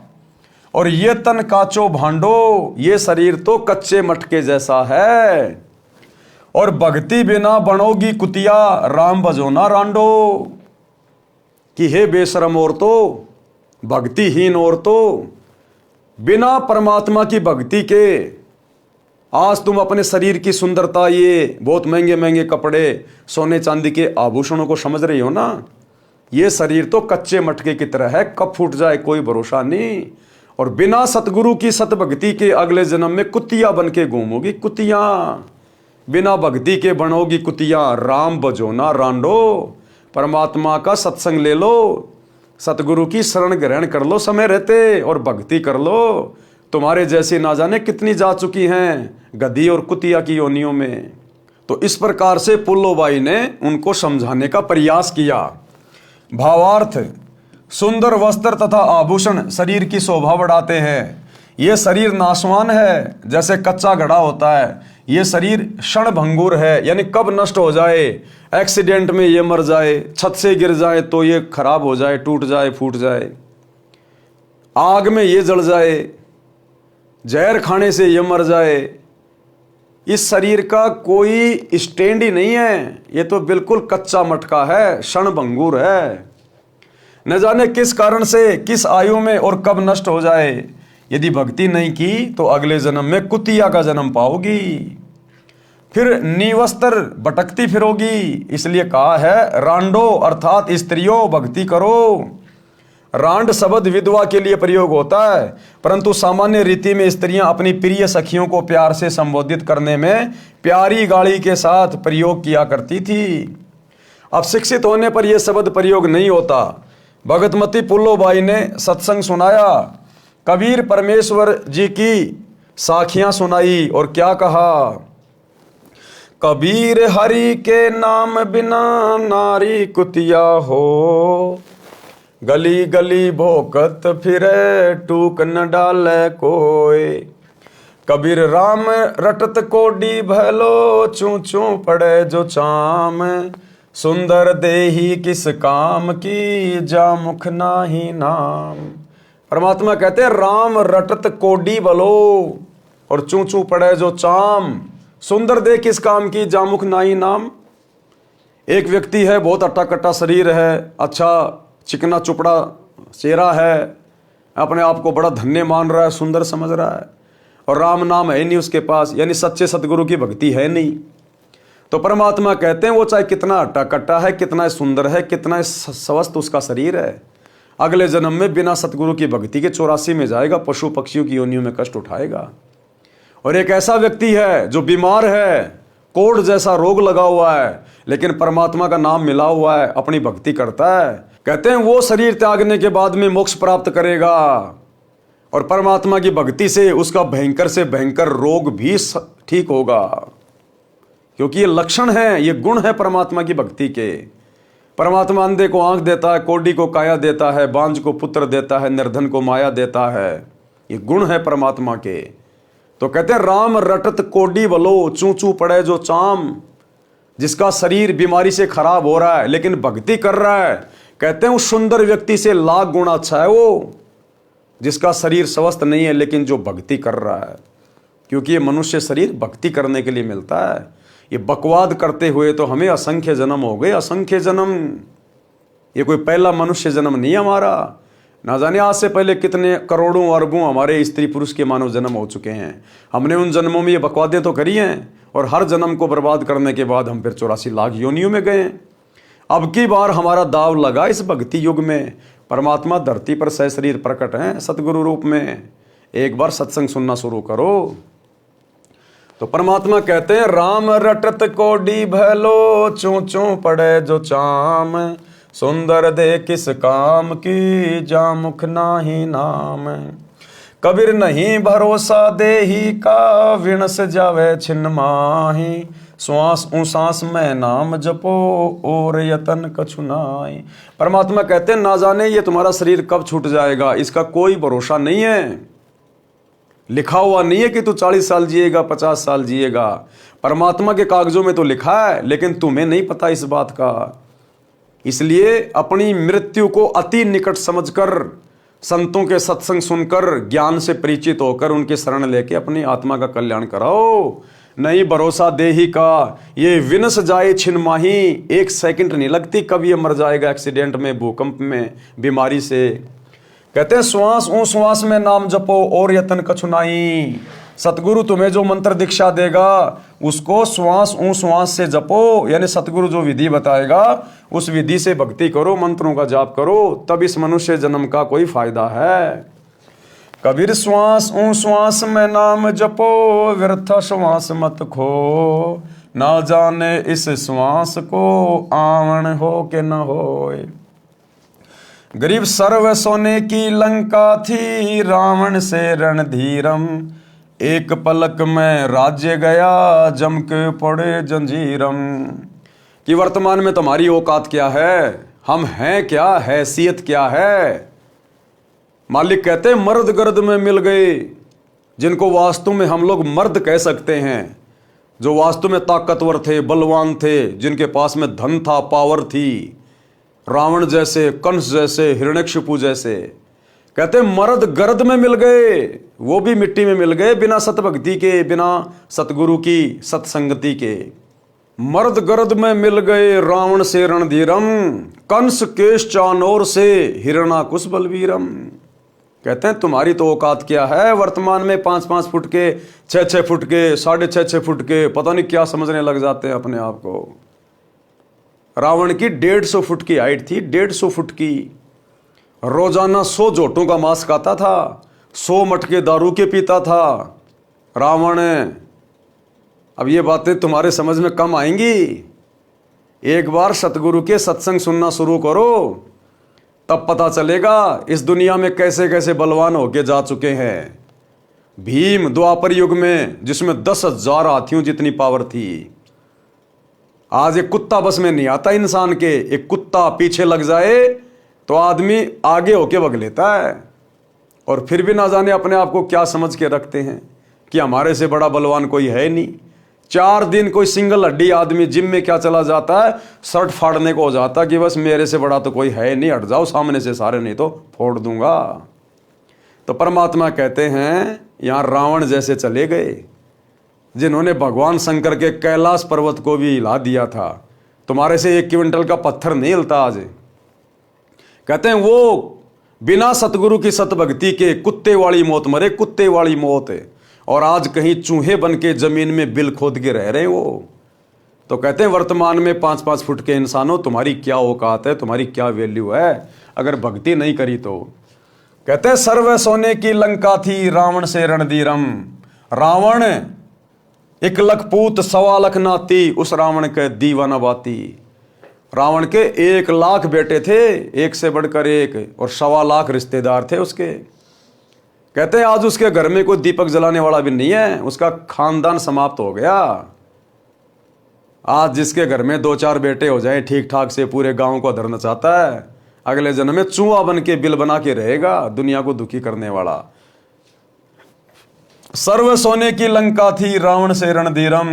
और ये तन काचो भांडो, ये शरीर तो कच्चे मटके जैसा है, और भक्ति बिना बनोगी कुतिया, राम भजो ना रांडो। कि हे बेशरम औरतों, भक्तिहीन औरतों, बिना परमात्मा की भक्ति के आज तुम अपने शरीर की सुंदरता, ये बहुत महंगे महंगे कपड़े, सोने चांदी के आभूषणों को समझ रही हो ना, ये शरीर तो कच्चे मटके की तरह है, कब फूट जाए कोई भरोसा नहीं। और बिना सतगुरु की सतभक्ति के अगले जन्म में कुतिया बन के घूमोगी। कुतिया बिना भक्ति के बनोगी कुतिया। राम बजोना रांडो, परमात्मा का सत्संग ले लो, सतगुरु की शरण ग्रहण कर लो समय रहते और भक्ति कर लो। तुम्हारे जैसे ना जाने कितनी जा चुकी हैं गधी और कुतिया की योनियों में। तो इस प्रकार से पुल्लोबाई ने उनको समझाने का प्रयास किया। भावार्थ, सुंदर वस्त्र तथा आभूषण शरीर की शोभा बढ़ाते हैं। ये शरीर नाशवान है, जैसे कच्चा घड़ा होता है। ये शरीर क्षण भंगुर है, यानी कब नष्ट हो जाए, एक्सीडेंट में ये मर जाए, छत से गिर जाए तो ये खराब हो जाए, टूट जाए, फूट जाए, आग में ये जल जाए, जहर खाने से ये मर जाए। इस शरीर का कोई स्टैंड ही नहीं है, ये तो बिल्कुल कच्चा मटका है, क्षण भंगुर है। न जाने किस कारण से, किस आयु में और कब नष्ट हो जाए। यदि भक्ति नहीं की तो अगले जन्म में कुतिया का जन्म पाओगी, फिर निवस्त्र भटकती फिरोगी। इसलिए कहा है रांडो, अर्थात स्त्रियों भक्ति करो। रांड शब्द विधवा के लिए प्रयोग होता है, परंतु सामान्य रीति में स्त्रियां अपनी प्रिय सखियों को प्यार से संबोधित करने में प्यारी गाली के साथ प्रयोग किया करती थी। अब शिक्षित होने पर यह शब्द प्रयोग नहीं होता। भगतमती पुल्लोबाई ने सत्संग सुनाया, कबीर परमेश्वर जी की साखियां सुनाई और क्या कहा, कबीर हरि के नाम बिना नारी कुतिया हो, गली गली भोकत फिरे टूक न डाले कोय। कबीर राम रटत कोडी भलो, चू चू पड़े जो चाम, सुंदर देही किस काम की, जा मुख नाही नाम। परमात्मा कहते हैं राम रटत कोडी भलो और चू चू पड़े जो चाम, सुंदर देह किस काम की, जामुख नाही नाम। एक व्यक्ति है, बहुत अट्टा कट्टा शरीर है, अच्छा चिकना चुपड़ा चेहरा है, अपने आप को बड़ा धन्य मान रहा है, सुंदर समझ रहा है, और राम नाम है नहीं उसके पास, यानी सच्चे सतगुरु की भक्ति है नहीं। तो परमात्मा कहते हैं वो चाहे कितना अट्टा कट्टा है, कितना सुंदर है, कितना स्वस्थ उसका शरीर है, अगले जन्म में बिना सतगुरु की भक्ति के 84 में जाएगा, पशु पक्षियों की योनियों में कष्ट उठाएगा। और एक ऐसा व्यक्ति है जो बीमार है, कोढ़ जैसा रोग लगा हुआ है, लेकिन परमात्मा का नाम मिला हुआ है, अपनी भक्ति करता है, कहते हैं वो शरीर त्यागने के बाद में मोक्ष प्राप्त करेगा और परमात्मा की भक्ति से उसका भयंकर से भयंकर रोग भी ठीक होगा। क्योंकि ये लक्षण है, ये गुण है परमात्मा की भक्ति के। परमात्मा अंधे को आंख देता है, कोढ़ी को काया देता है, बांझ को पुत्र देता है, निर्धन को माया देता है। ये गुण है परमात्मा के। तो कहते हैं राम रटत कोडी बलो, चू चू पड़े जो चाम। जिसका शरीर बीमारी से खराब हो रहा है लेकिन भक्ति कर रहा है, कहते हैं उस सुंदर व्यक्ति से लाख गुना अच्छा है वो, जिसका शरीर स्वस्थ नहीं है लेकिन जो भक्ति कर रहा है। क्योंकि ये मनुष्य शरीर भक्ति करने के लिए मिलता है। ये बकवाद करते हुए तो हमें असंख्य जन्म हो गए, असंख्य जन्म। ये कोई पहला मनुष्य जन्म नहीं हमारा। ना जाने आज से पहले कितने करोड़ों अरबों हमारे स्त्री पुरुष के मानव जन्म हो चुके हैं। हमने उन जन्मों में ये बकवादें तो करी हैं और हर जन्म को बर्बाद करने के बाद हम फिर 84 लाख योनियों में गए। अब की बार हमारा दाव लगा इस भक्ति युग में। परमात्मा धरती पर सशरीर प्रकट हैं सतगुरु रूप में। एक बार सत्संग सुनना शुरू करो। तो परमात्मा कहते हैं राम रटत कोडी भलो, चू चू पड़े जो चाम, सुंदर दे किस काम की, जा मुख नाही नाम। कबीर नहीं भरोसा देही का, विणस जावे छिन्न माही, श्वास उसास में नाम जपो और यतन कछु नाई। परमात्मा कहते हैं ना जाने ये तुम्हारा शरीर कब छूट जाएगा, इसका कोई भरोसा नहीं है। लिखा हुआ नहीं है कि तू 40 साल जिएगा, 50 साल जिएगा। परमात्मा के कागजों में तो लिखा है, लेकिन तुम्हें नहीं पता इस बात का। इसलिए अपनी मृत्यु को अति निकट समझकर, संतों के सत्संग सुनकर, ज्ञान से परिचित होकर उनके शरण लेके अपनी आत्मा का कल्याण कराओ। नहीं भरोसा देही का, ये विनस जाए छिन माही, 1 सेकंड नहीं लगती कब ये मर जाएगा एक्सीडेंट में, भूकंप में, बीमारी से। कहते हैं श्वास ऊ श्वास में नाम जपो और यतन कछु नाई। सतगुरु तुम्हें जो मंत्र दीक्षा देगा उसको श्वास ऊ श्वास से जपो, यानी सतगुरु जो विधि बताएगा उस विधि से भक्ति करो, मंत्रों का जाप करो, तब इस मनुष्य जन्म का कोई फायदा है। कबीर श्वास ऊ श्वास में नाम जपो, व्यर्थ श्वास मत खो, ना जाने इस श्वास को आवन हो के न होए। गरीब सर्व सोने की लंका थी, रावण से रणधीरम, एक पलक में राज्य गया जम के पड़े जंजीरम। कि वर्तमान में तुम्हारी औकात क्या है, हम हैं क्या, हैसियत क्या है। मालिक कहते हैं मर्द गर्द में मिल गए, जिनको वास्तव में हम लोग मर्द कह सकते हैं, जो वास्तव में ताकतवर थे, बलवान थे, जिनके पास में धन था, पावर थी, रावण जैसे, कंस जैसे, हिरण्यकशिपु जैसे। कहते मर्द गर्द में मिल गए, वो भी मिट्टी में मिल गए, बिना सतभक्ति के, बिना सतगुरु की सत्संगति के। मर्द गर्द में मिल गए रावण से रणधीरम, कंस केश चानोर से हिरणाकुश बलवीरम। कहते हैं तुम्हारी तो औकात क्या है, वर्तमान में 5-5 फुट के, 6-6 फुट के, 6.5 फुट के, पता नहीं क्या समझने लग जाते हैं अपने आप को। रावण की 150 फुट की हाइट थी, 150 फुट की। रोजाना 100 जोटों का मांस खाता था, 100 मटके दारू के पीता था रावण। अब ये बातें तुम्हारे समझ में कम आएंगी। एक बार सतगुरु के सत्संग सुनना शुरू करो, तब पता चलेगा इस दुनिया में कैसे कैसे बलवान होके जा चुके हैं। भीम द्वापर युग में, जिसमें 10,000 हाथियों जितनी पावर थी, आज एक कुत्ता बस में नहीं आता इंसान के। एक कुत्ता पीछे लग जाए तो आदमी आगे होके भग लेता है, और फिर भी ना जाने अपने आप को क्या समझ के रखते हैं कि हमारे से बड़ा बलवान कोई है नहीं। 4 दिन कोई सिंगल हड्डी आदमी जिम में क्या चला जाता है, शर्ट फाड़ने को हो जाता कि बस मेरे से बड़ा तो कोई है नहीं, हट जाओ सामने से सारे, नहीं तो फोड़ दूंगा। तो परमात्मा कहते हैं यहां रावण जैसे चले गए, जिन्होंने भगवान शंकर के कैलाश पर्वत को भी हिला दिया था। तुम्हारे से 1 क्विंटल का पत्थर नहीं हिलता आज। कहते हैं वो बिना सतगुरु की सतभक्ति के कुत्ते वाली मौत मरे, कुत्ते वाली मौत है। और आज कहीं चूहे बन के जमीन में बिल खोद के रह रहे वो। तो कहते हैं वर्तमान में 5-5 फुट के इंसानों, तुम्हारी क्या औकात है, तुम्हारी क्या वैल्यू है अगर भक्ति नहीं करी तो। कहते हैं सर्व सोने की लंका थी, रावण से रणधीरम। रावण 1 लाख पूत 1.25 लाख नाती, उस रावण के दीवाना बाती। रावण के 1 लाख बेटे थे, एक से बढ़कर एक, और 1.25 लाख रिश्तेदार थे उसके। कहते हैं आज उसके घर में कोई दीपक जलाने वाला भी नहीं है, उसका खानदान समाप्त हो गया। आज जिसके घर में 2-4 बेटे हो जाए ठीक ठाक से, पूरे गांव को धरना चाहता है, अगले जन्म में चूहा बन के बिल बना के रहेगा, दुनिया को दुखी करने वाला। सर्व सोने की लंका थी, रावण से रणधीरम,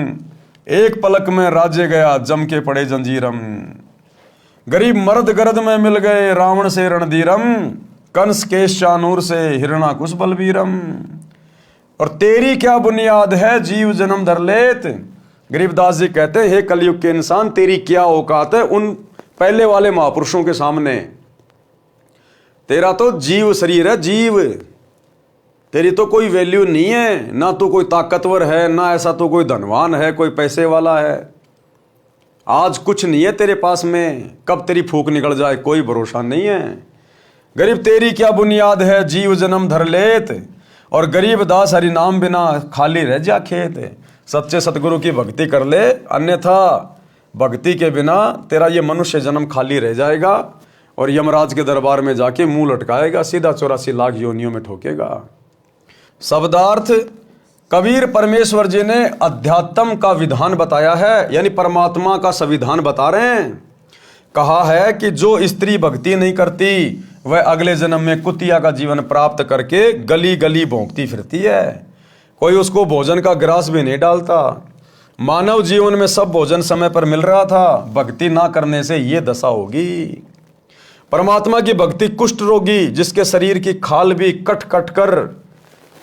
एक पलक में राज्य गया जम के पड़े जंजीरम। गरीब मर्द गर्द में मिल गए, रावण से रणधीरम, कंस केश चानूर से हिरणाकुश बलवीरम। और तेरी क्या बुनियाद है, जीव जन्म धर लेत। गरीबदास जी कहते हैं हे कलयुग के इंसान, तेरी क्या औकात है उन पहले वाले महापुरुषों के सामने। तेरा तो जीव शरीर है, जीव। तेरी तो कोई वैल्यू नहीं है, ना तो कोई ताकतवर है, ना ऐसा तो कोई धनवान है, कोई पैसे वाला है। आज कुछ नहीं है तेरे पास में, कब तेरी फूक निकल जाए कोई भरोसा नहीं है। गरीब तेरी क्या बुनियाद है, जीव जन्म धर लेत। और गरीब दास हरि नाम बिना खाली रह जा खेत। सच्चे सतगुरु की भक्ति कर ले, अन्यथा भक्ति के बिना तेरा ये मनुष्य जन्म खाली रह जाएगा, और यमराज के दरबार में जाके मुंह लटकाएगा, सीधा 84 लाख योनियों में ठोकेगा। शब्दार्थ, कबीर परमेश्वर जी ने अध्यात्म का विधान बताया है, यानी परमात्मा का संविधान बता रहे हैं। कहा है कि जो स्त्री भक्ति नहीं करती वह अगले जन्म में कुतिया का जीवन प्राप्त करके गली गली भौंकती फिरती है। कोई उसको भोजन का ग्रास भी नहीं डालता। मानव जीवन में सब भोजन समय पर मिल रहा था, भक्ति ना करने से ये दशा होगी। परमात्मा की भक्ति कुष्ठ रोगी, जिसके शरीर की खाल भी कट कट कर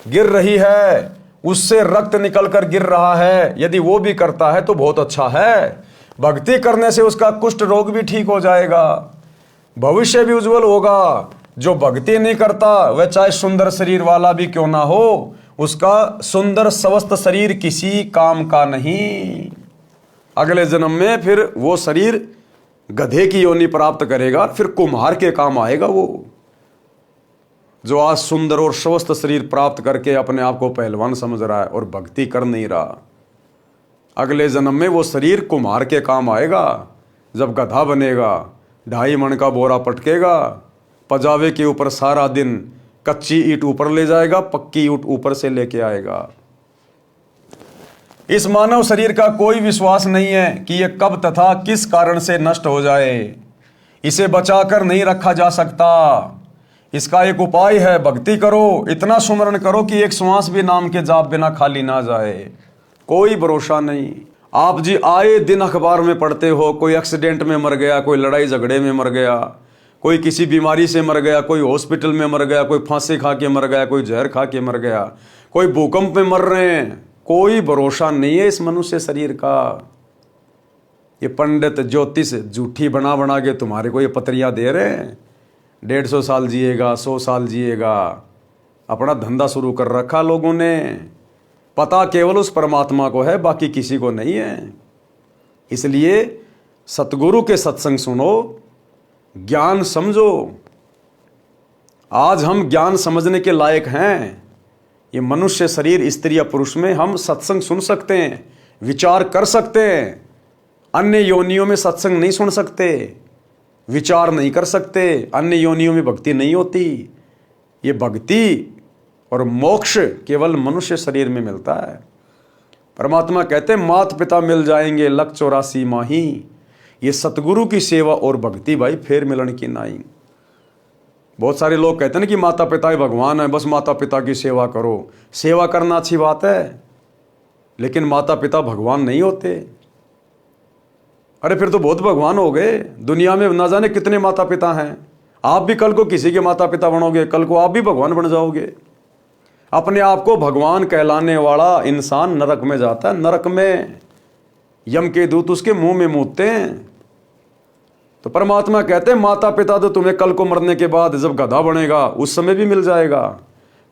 गिर रही है, उससे रक्त निकल कर गिर रहा है, यदि वो भी करता है तो बहुत अच्छा है। भक्ति करने से उसका कुष्ठ रोग भी ठीक हो जाएगा, भविष्य भी उज्जवल होगा। जो भक्ति नहीं करता वह चाहे सुंदर शरीर वाला भी क्यों ना हो, उसका सुंदर स्वस्थ शरीर किसी काम का नहीं। अगले जन्म में फिर वो शरीर गधे की योनि प्राप्त करेगा, फिर कुम्हार के काम आएगा वो। जो आज सुंदर और स्वस्थ शरीर प्राप्त करके अपने आप को पहलवान समझ रहा है और भक्ति कर नहीं रहा, अगले जन्म में वो शरीर कुम्हार के काम आएगा। जब गधा बनेगा, 2.5 मन का बोरा पटकेगा, पजावे के ऊपर सारा दिन कच्ची ईंट ऊपर ले जाएगा, पक्की ईंट ऊपर से लेके आएगा। इस मानव शरीर का कोई विश्वास नहीं है कि यह कब तथा किस कारण से नष्ट हो जाए। इसे बचाकर नहीं रखा जा सकता। इसका एक उपाय है, भक्ति करो, इतना सुमरण करो कि एक श्वास भी नाम के जाप बिना खाली ना जाए। कोई भरोसा नहीं। आप जी आए दिन अखबार में पढ़ते हो, कोई एक्सीडेंट में मर गया, कोई लड़ाई झगड़े में मर गया, कोई किसी बीमारी से मर गया, कोई हॉस्पिटल में मर गया, कोई फांसी खा के मर गया, कोई जहर खा के मर गया, कोई भूकंप में मर रहे हैं। कोई भरोसा नहीं है इस मनुष्य शरीर का। ये पंडित ज्योतिष झूठी बना बना के तुम्हारे को ये पत्रियां दे रहे हैं, 150 साल जिएगा, 100 साल जिएगा। अपना धंधा शुरू कर रखा लोगों ने। पता केवल उस परमात्मा को है, बाकी किसी को नहीं है। इसलिए सतगुरु के सत्संग सुनो, ज्ञान समझो। आज हम ज्ञान समझने के लायक हैं। ये मनुष्य शरीर स्त्री या पुरुष में हम सत्संग सुन सकते हैं, विचार कर सकते हैं। अन्य योनियों में सत्संग नहीं सुन सकते, विचार नहीं कर सकते। अन्य योनियों में भक्ति नहीं होती। ये भक्ति और मोक्ष केवल मनुष्य शरीर में मिलता है। परमात्मा कहते हैं मात पिता मिल जाएंगे, लख 84 माही। ये सतगुरु की सेवा और भक्ति भाई फेर मिलन की नाई। बहुत सारे लोग कहते हैं ना कि माता पिता ही भगवान है, बस माता पिता की सेवा करो। सेवा करना अच्छी बात है, लेकिन माता पिता भगवान नहीं होते। अरे फिर तो बहुत भगवान हो गए। दुनिया में ना जाने कितने माता पिता हैं। आप भी कल को किसी के माता पिता बनोगे, कल को आप भी भगवान बन जाओगे। अपने आप को भगवान कहलाने वाला इंसान नरक में जाता है। नरक में यम के दूत उसके मुंह में मूतते हैं। तो परमात्मा कहते हैं माता पिता तो तुम्हें कल को मरने के बाद जब गधा बनेगा उस समय भी मिल जाएगा,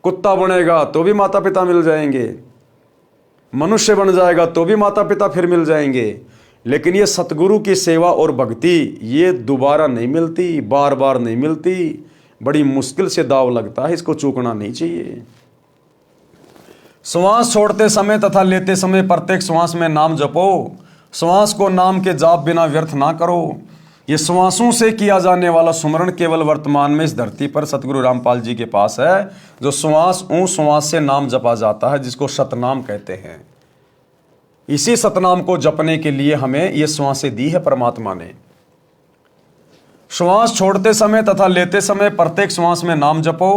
कुत्ता बनेगा तो भी माता पिता मिल जाएंगे, मनुष्य बन जाएगा तो भी माता पिता फिर मिल जाएंगे। लेकिन ये सतगुरु की सेवा और भक्ति ये दोबारा नहीं मिलती, बार बार नहीं मिलती। बड़ी मुश्किल से दाव लगता है, इसको चूकना नहीं चाहिए। श्वास छोड़ते समय तथा लेते समय प्रत्येक श्वास में नाम जपो। श्वास को नाम के जाप बिना व्यर्थ ना करो। ये श्वासों से किया जाने वाला सुमरण केवल वर्तमान में इस धरती पर सतगुरु रामपाल जी के पास है। जो श्वास श्वास से नाम जपा जाता है, जिसको सतनाम कहते हैं। इसी सतनाम को जपने के लिए हमें ये श्वासें दी है परमात्मा ने। श्वास छोड़ते समय तथा लेते समय प्रत्येक श्वास में नाम जपो।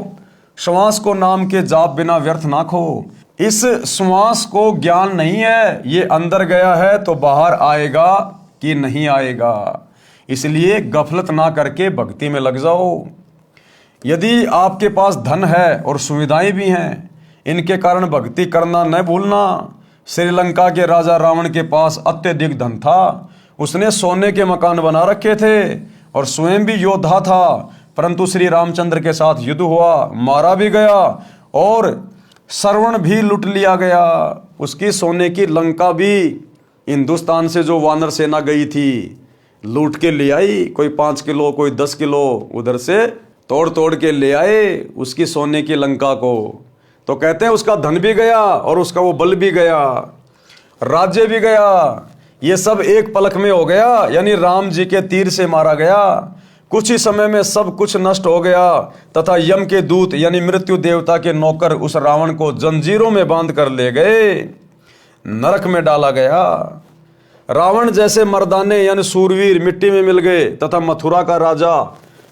श्वास को नाम के जाप बिना व्यर्थ ना खो। इस श्वास को ज्ञान नहीं है, ये अंदर गया है तो बाहर आएगा कि नहीं आएगा। इसलिए गफलत ना करके भक्ति में लग जाओ। यदि आपके पास धन है और सुविधाएं भी हैं, इनके कारण भक्ति करना न भूलना। श्रीलंका के राजा रावण के पास अत्यधिक धन था। उसने सोने के मकान बना रखे थे और स्वयं भी योद्धा था, परंतु श्री रामचंद्र के साथ युद्ध हुआ, मारा भी गया और श्रवण भी लूट लिया गया। उसकी सोने की लंका भी हिंदुस्तान से जो वानर सेना गई थी लूट के ले आई। कोई 5 किलो, कोई 10 किलो उधर से तोड़ तोड़ के ले आए उसकी सोने की लंका को। तो कहते हैं उसका धन भी गया और उसका वो बल भी गया, राज्य भी गया। ये सब एक पलक में हो गया, यानी राम जी के तीर से मारा गया। कुछ ही समय में सब कुछ नष्ट हो गया तथा यम के दूत यानी मृत्यु देवता के नौकर उस रावण को जंजीरों में बांध कर ले गए, नरक में डाला गया। रावण जैसे मर्दाने यानी सूरवीर मिट्टी में मिल गए तथा मथुरा का राजा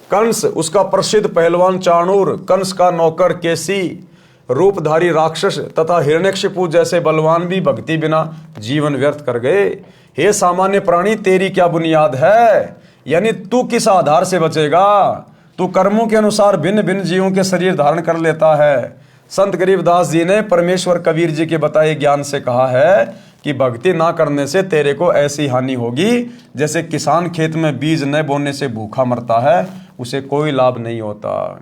कंस, उसका प्रसिद्ध पहलवान चाणूर, कंस का नौकर केसी, रूपधारी राक्षस तथा हिरण्यकशिपु जैसे बलवान भी भक्ति बिना जीवन व्यर्थ कर गए। हे सामान्य प्राणी, तेरी क्या बुनियाद है? यानी तू किस आधार से बचेगा? तू कर्मों के अनुसार भिन्न भिन्न जीवों के शरीर धारण कर लेता है। संत गरीबदास जी ने परमेश्वर कबीर जी के बताए ज्ञान से कहा है कि भक्ति ना करने से तेरे को ऐसी हानि होगी जैसे किसान खेत में बीज न बोने से भूखा मरता है, उसे कोई लाभ नहीं होता।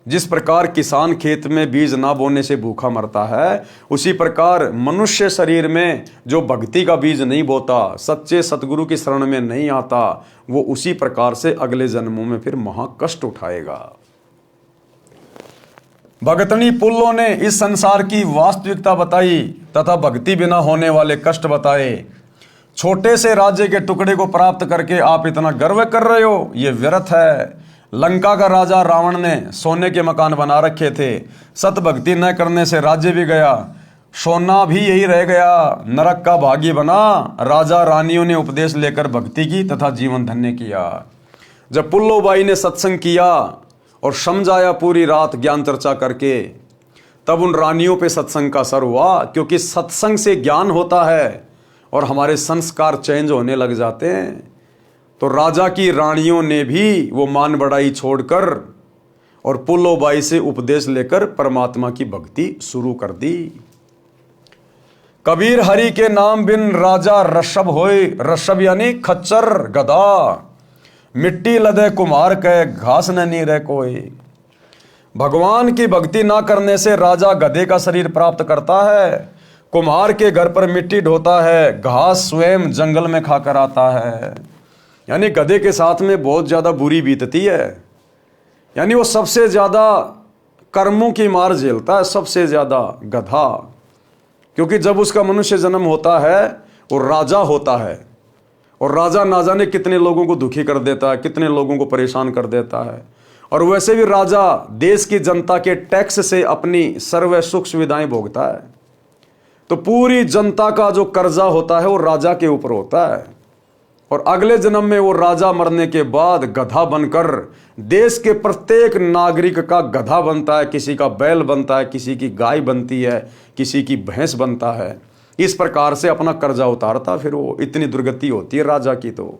जिस प्रकार किसान खेत में बीज ना बोने से भूखा मरता है, उसी प्रकार मनुष्य शरीर में जो भक्ति का बीज नहीं बोता, सच्चे सतगुरु की शरण में नहीं आता, वो उसी प्रकार से अगले जन्मों में फिर महाकष्ट उठाएगा। भगतनी पुल्लों ने इस संसार की वास्तविकता बताई तथा भक्ति बिना होने वाले कष्ट बताए। छोटे से राज्य के टुकड़े को प्राप्त करके आप इतना गर्व कर रहे हो, ये व्यर्थ है। लंका का राजा रावण ने सोने के मकान बना रखे थे, सत भक्ति न करने से राज्य भी गया, सोना भी यही रह गया, नरक का भागी बना। राजा रानियों ने उपदेश लेकर भक्ति की तथा जीवन धन्य किया। जब पुल्लोबाई ने सत्संग किया और समझाया पूरी रात ज्ञान चर्चा करके, तब उन रानियों पे सत्संग का असर हुआ, क्योंकि सत्संग से ज्ञान होता है और हमारे संस्कार चेंज होने लग जाते हैं। तो राजा की रानियों ने भी वो मान बढ़ाई छोड़कर और पुल्लोबाई से उपदेश लेकर परमात्मा की भक्ति शुरू कर दी। कबीर हरि के नाम बिन राजा ऋषभ होए, ऋषभ यानी खच्चर गधा, मिट्टी लदे कुम्हार के घास न नी रह कोई। भगवान की भक्ति ना करने से राजा गधे का शरीर प्राप्त करता है, कुम्हार के घर पर मिट्टी ढोता है, घास स्वयं जंगल में खाकर आता है। यानी गधे के साथ में बहुत ज्यादा बुरी बीतती है, यानी वो सबसे ज्यादा कर्मों की मार झेलता है, सबसे ज्यादा गधा। क्योंकि जब उसका मनुष्य जन्म होता है वो राजा होता है, और राजा ना जाने कितने लोगों को दुखी कर देता है, कितने लोगों को परेशान कर देता है। और वैसे भी राजा देश की जनता के टैक्स से अपनी सर्व सुख सुविधाएं भोगता है, तो पूरी जनता का जो कर्जा होता है वो राजा के ऊपर होता है। और अगले जन्म में वो राजा मरने के बाद गधा बनकर देश के प्रत्येक नागरिक का गधा बनता है, किसी का बैल बनता है, किसी की गाय बनती है, किसी की भैंस बनता है। इस प्रकार से अपना कर्जा उतारता, फिर वो इतनी दुर्गति होती है राजा की। तो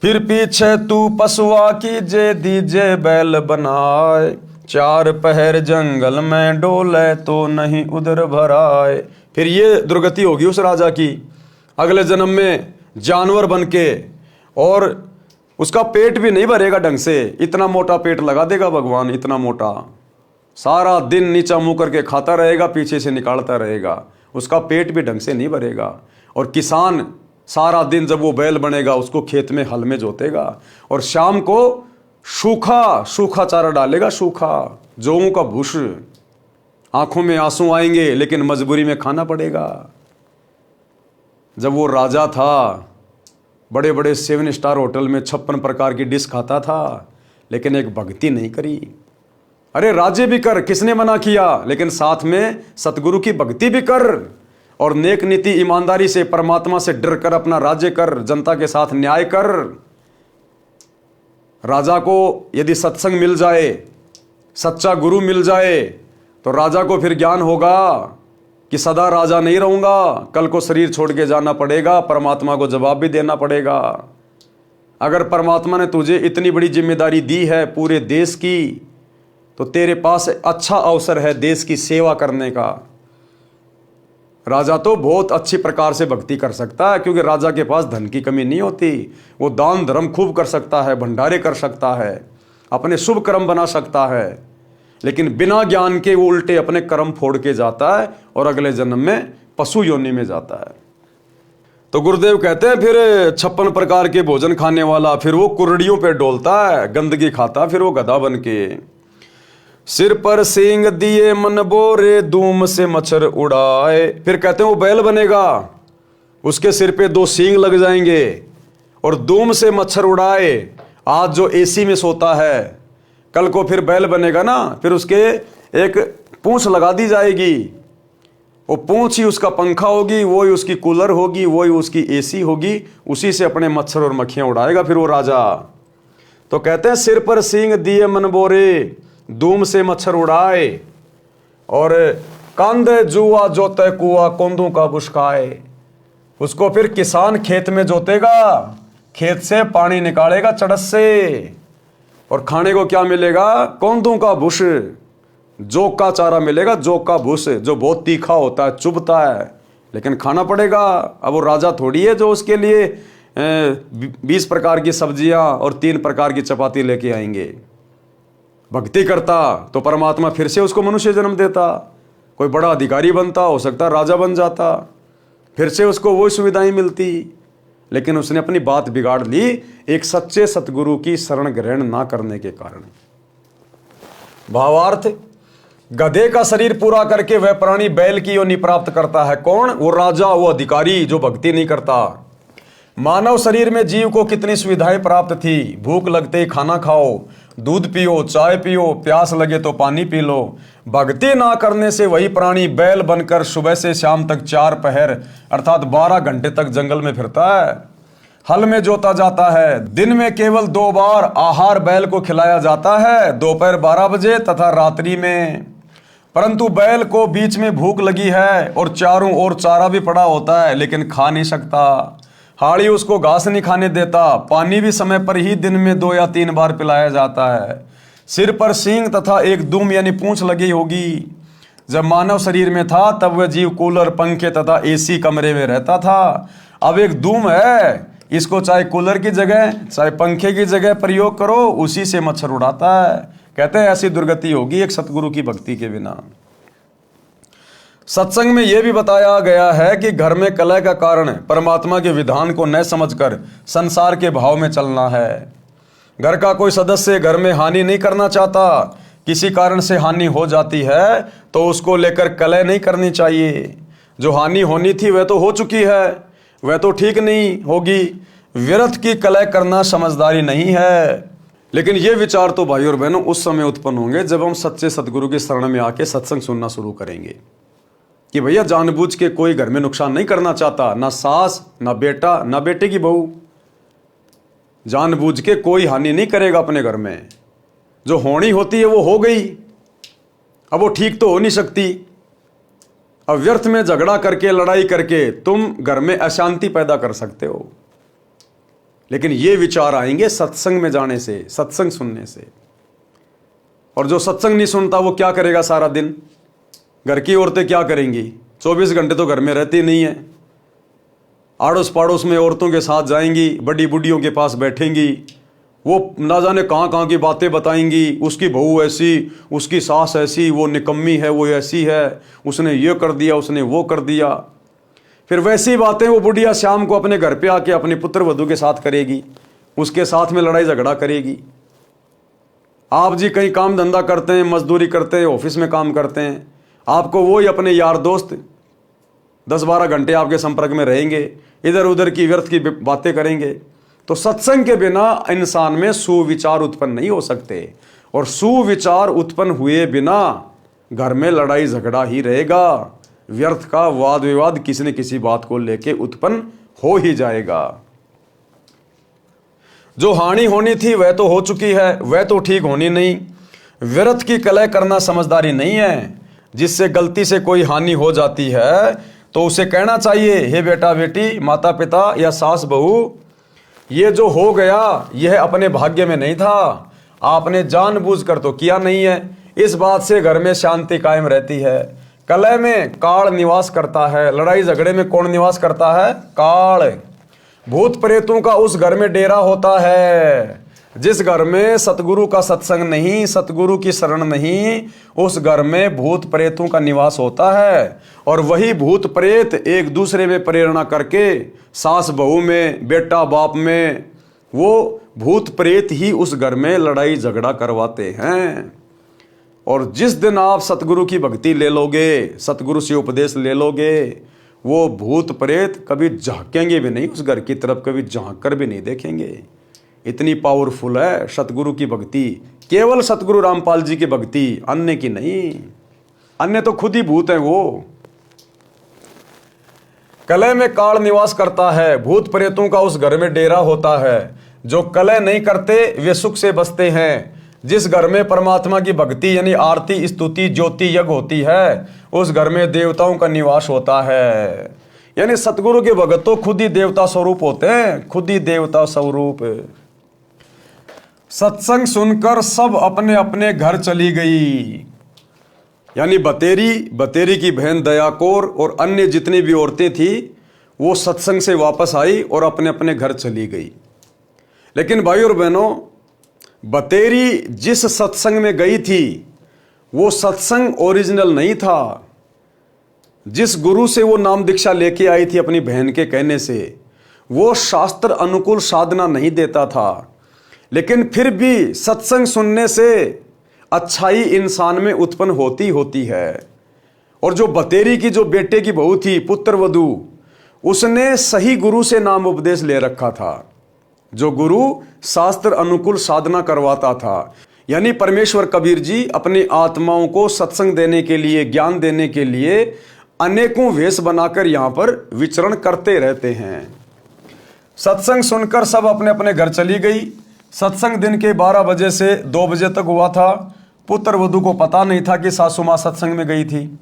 फिर पीछे तू पशुआ की जे दीजे बैल बनाए, चार पहर जंगल में डोले तो नहीं उधर भराए। फिर ये दुर्गति होगी उस राजा की, अगले जन्म में जानवर बन के, और उसका पेट भी नहीं भरेगा ढंग से। इतना मोटा पेट लगा देगा भगवान, इतना मोटा, सारा दिन नीचा मुंह करके खाता रहेगा, पीछे से निकालता रहेगा, उसका पेट भी ढंग से नहीं भरेगा। और किसान सारा दिन जब वो बैल बनेगा उसको खेत में हल में जोतेगा, और शाम को सूखा सूखा चारा डालेगा, सूखा जौं का भूस। आंखों में आंसू आएंगे लेकिन मजबूरी में खाना पड़ेगा। जब वो राजा था, बड़े बड़े 7 स्टार होटल में 56 प्रकार की डिश खाता था, लेकिन एक भक्ति नहीं करी। अरे राज्य भी कर, किसने मना किया, लेकिन साथ में सतगुरु की भक्ति भी कर, और नेक नीति ईमानदारी से परमात्मा से डर कर अपना राज्य कर, जनता के साथ न्याय कर। राजा को यदि सत्संग मिल जाए, सच्चा गुरु मिल जाए, तो राजा को फिर ज्ञान होगा कि सदा राजा नहीं रहूंगा, कल को शरीर छोड़ के जाना पड़ेगा, परमात्मा को जवाब भी देना पड़ेगा। अगर परमात्मा ने तुझे इतनी बड़ी जिम्मेदारी दी है पूरे देश की, तो तेरे पास अच्छा अवसर है देश की सेवा करने का। राजा तो बहुत अच्छी प्रकार से भक्ति कर सकता है, क्योंकि राजा के पास धन की कमी नहीं होती। वो दान धर्म खूब कर सकता है, भंडारे कर सकता है, अपने शुभ कर्म बना सकता है, लेकिन बिना ज्ञान के वो उल्टे अपने कर्म फोड़ के जाता है और अगले जन्म में पशु योनि में जाता है। तो गुरुदेव कहते हैं फिर 56 प्रकार के भोजन खाने वाला, फिर वो कुर्डियों पे डोलता है, गंदगी खाता, फिर वो गधा बन के। सिर पर सींग दिए मन बोरे, धूम से मच्छर उड़ाए। फिर कहते हैं वो बैल बनेगा, उसके सिर पे 2 सींग लग जाएंगे और धूम से मच्छर उड़ाए। आज जो एसी में सोता है, कल को फिर बैल बनेगा ना, फिर उसके एक पूंछ लगा दी जाएगी, वो पूंछ ही उसका पंखा होगी, वो ही उसकी कूलर होगी, वो ही उसकी एसी होगी, उसी से अपने मच्छर और मक्खियां उड़ाएगा फिर वो राजा। तो कहते हैं सिर पर सींग दिए मन बोरे, धूम से मच्छर उड़ाए, और कांधे जुआ जोते कुआ, कोंदू का बुशकाए। उसको फिर किसान खेत में जोतेगा, खेत से पानी निकालेगा चड़स से, और खाने को क्या मिलेगा, कोंदू का भूस, जोक का चारा मिलेगा, जोक का भूस, जो बहुत तीखा होता है, चुभता है, लेकिन खाना पड़ेगा। अब वो राजा थोड़ी है जो उसके लिए 20 प्रकार की सब्जियां और 3 प्रकार की चपाती लेके आएंगे। भक्ति करता तो परमात्मा फिर से उसको मनुष्य जन्म देता, कोई बड़ा अधिकारी बनता, हो सकता राजा बन जाता, फिर से उसको वो सुविधाएं मिलती, लेकिन उसने अपनी बात बिगाड़ ली एक सच्चे सतगुरु की शरण ग्रहण ना करने के कारण। भावार्थ, गधे का शरीर पूरा करके वह प्राणी बैल की योनि प्राप्त करता है। कौन? वो राजा, वो अधिकारी जो भक्ति नहीं करता। मानव शरीर में जीव को कितनी सुविधाएं प्राप्त थी। भूख लगते ही खाना खाओ, दूध पियो, चाय पियो, प्यास लगे तो पानी पी लो। भक्ति ना करने से वही प्राणी बैल बनकर सुबह से शाम तक 4 पहर अर्थात 12 घंटे तक जंगल में फिरता है, हल में जोता जाता है। दिन में केवल 2 बार आहार बैल को खिलाया जाता है, दोपहर 12 बजे तथा रात्रि में। परंतु बैल को बीच में भूख लगी है और चारों ओर चारा भी पड़ा होता है, लेकिन खा नहीं सकता। हाड़ी उसको घास नहीं खाने देता। पानी भी समय पर ही दिन में 2 या 3 बार पिलाया जाता है। सिर पर सींग तथा एक दुम यानी पूंछ लगी होगी। जब मानव शरीर में था तब वह जीव कूलर, पंखे तथा एसी कमरे में रहता था। अब एक दुम है, इसको चाहे कूलर की जगह चाहे पंखे की जगह प्रयोग करो, उसी से मच्छर उड़ाता है। कहते हैं ऐसी दुर्गति होगी एक सतगुरु की भक्ति के बिना। सत्संग में यह भी बताया गया है कि घर में कलह का कारण परमात्मा के विधान को न समझकर संसार के भाव में चलना है। घर का कोई सदस्य घर में हानि नहीं करना चाहता, किसी कारण से हानि हो जाती है तो उसको लेकर कलह नहीं करनी चाहिए। जो हानि होनी थी वह तो हो चुकी है, वह तो ठीक नहीं होगी। व्यर्थ की कलह करना समझदारी नहीं है। लेकिन ये विचार तो भाई और बहनों उस समय उत्पन्न होंगे जब हम सच्चे सतगुरु की शरण में आके सत्संग सुनना शुरू करेंगे कि भैया जानबूझ के कोई घर में नुकसान नहीं करना चाहता, ना सास, ना बेटा, ना बेटे की बहू। जानबूझ के कोई हानि नहीं करेगा अपने घर में। जो होनी होती है वो हो गई, अब वो ठीक तो हो नहीं सकती। अब व्यर्थ में झगड़ा करके, लड़ाई करके तुम घर में अशांति पैदा कर सकते हो। लेकिन ये विचार आएंगे सत्संग में जाने से, सत्संग सुनने से। और जो सत्संग नहीं सुनता वो क्या करेगा सारा दिन? घर की औरतें क्या करेंगी? 24 घंटे तो घर में रहती नहीं है। आड़ोस पड़ोस में औरतों के साथ जाएंगी, बड़ी बुढ़ियों के पास बैठेंगी, वो ना जाने कहाँ कहाँ की बातें बताएंगी। उसकी बहू ऐसी, उसकी सास ऐसी, वो निकम्मी है, वो ऐसी है, उसने ये कर दिया, उसने वो कर दिया। फिर वैसी बातें वो बुढ़िया शाम को अपने घर पे आके अपने पुत्र वधू के साथ करेगी, उसके साथ में लड़ाई झगड़ा करेगी। आप जी कहीं काम धंधा करते हैं, मजदूरी करते हैं, ऑफिस में काम करते हैं, आपको वो ही अपने यार दोस्त 10-12 घंटे आपके संपर्क में रहेंगे, इधर उधर की व्यर्थ की बातें करेंगे। तो सत्संग के बिना इंसान में सुविचार उत्पन्न नहीं हो सकते, और सुविचार उत्पन्न हुए बिना घर में लड़ाई झगड़ा ही रहेगा। व्यर्थ का वाद विवाद किसी न किसी बात को लेके उत्पन्न हो ही जाएगा। जो हानि होनी थी वह तो हो चुकी है, वह तो ठीक होनी नहीं। व्यर्थ की कलह करना समझदारी नहीं है। जिससे गलती से कोई हानि हो जाती है तो उसे कहना चाहिए, हे बेटा बेटी, माता पिता या सास बहू, ये जो हो गया यह अपने भाग्य में नहीं था, आपने जानबूझकर तो किया नहीं है। इस बात से घर में शांति कायम रहती है। कलह में काल निवास करता है, लड़ाई झगड़े में कौन निवास करता है? काल। भूत प्रेतों का उस घर में डेरा होता है। जिस घर में सतगुरु का सत्संग नहीं, सतगुरु की शरण नहीं, उस घर में भूत प्रेतों का निवास होता है। और वही भूत प्रेत एक दूसरे में प्रेरणा करके सास बहू में, बेटा बाप में, वो भूत प्रेत ही उस घर में लड़ाई झगड़ा करवाते हैं। और जिस दिन आप सतगुरु की भक्ति ले लोगे, सतगुरु से उपदेश ले लोगे, वो भूत प्रेत कभी झांकेंगे भी नहीं उस घर की तरफ, कभी झांक कर भी नहीं देखेंगे। इतनी पावरफुल है सतगुरु की भक्ति, केवल सतगुरु रामपाल जी की भक्ति, अन्य की नहीं। अन्य तो खुद ही भूत है। वो कलह में काल निवास करता है, भूत प्रेतों का उस घर में डेरा होता है। जो कलह नहीं करते वे सुख से बसते हैं। जिस घर में परमात्मा की भक्ति यानी आरती, स्तुति, ज्योति यज्ञ होती है, उस घर में देवताओं का निवास होता है। यानी सतगुरु के भगत तो खुद ही देवता स्वरूप होते हैं, खुद ही देवता स्वरूप। सत्संग सुनकर सब अपने अपने घर चली गई। यानी बतेरी की बहन दयाकोर और अन्य जितनी भी औरतें थी वो सत्संग से वापस आई और अपने अपने घर चली गई। लेकिन भाई और बहनों, बतेरी जिस सत्संग में गई थी वो सत्संग ओरिजिनल नहीं था। जिस गुरु से वो नाम दीक्षा लेके आई थी अपनी बहन के कहने से, वो शास्त्र अनुकूल साधना नहीं देता था। लेकिन फिर भी सत्संग सुनने से अच्छाई इंसान में उत्पन्न होती है। और जो बतेरी की जो बेटे की बहू थी पुत्र वधू, उसने सही गुरु से नाम उपदेश ले रखा था, जो गुरु शास्त्र अनुकूल साधना करवाता था। यानी परमेश्वर कबीर जी अपनी आत्माओं को सत्संग देने के लिए, ज्ञान देने के लिए अनेकों वेश बनाकर यहाँ पर विचरण करते रहते हैं। सत्संग सुनकर सब अपने अपने घर चली गई। सत्संग दिन के 12 बजे से 2 बजे तक हुआ था। पुत्र वधू को पता नहीं था कि सासू माँ सत्संग में गई थी।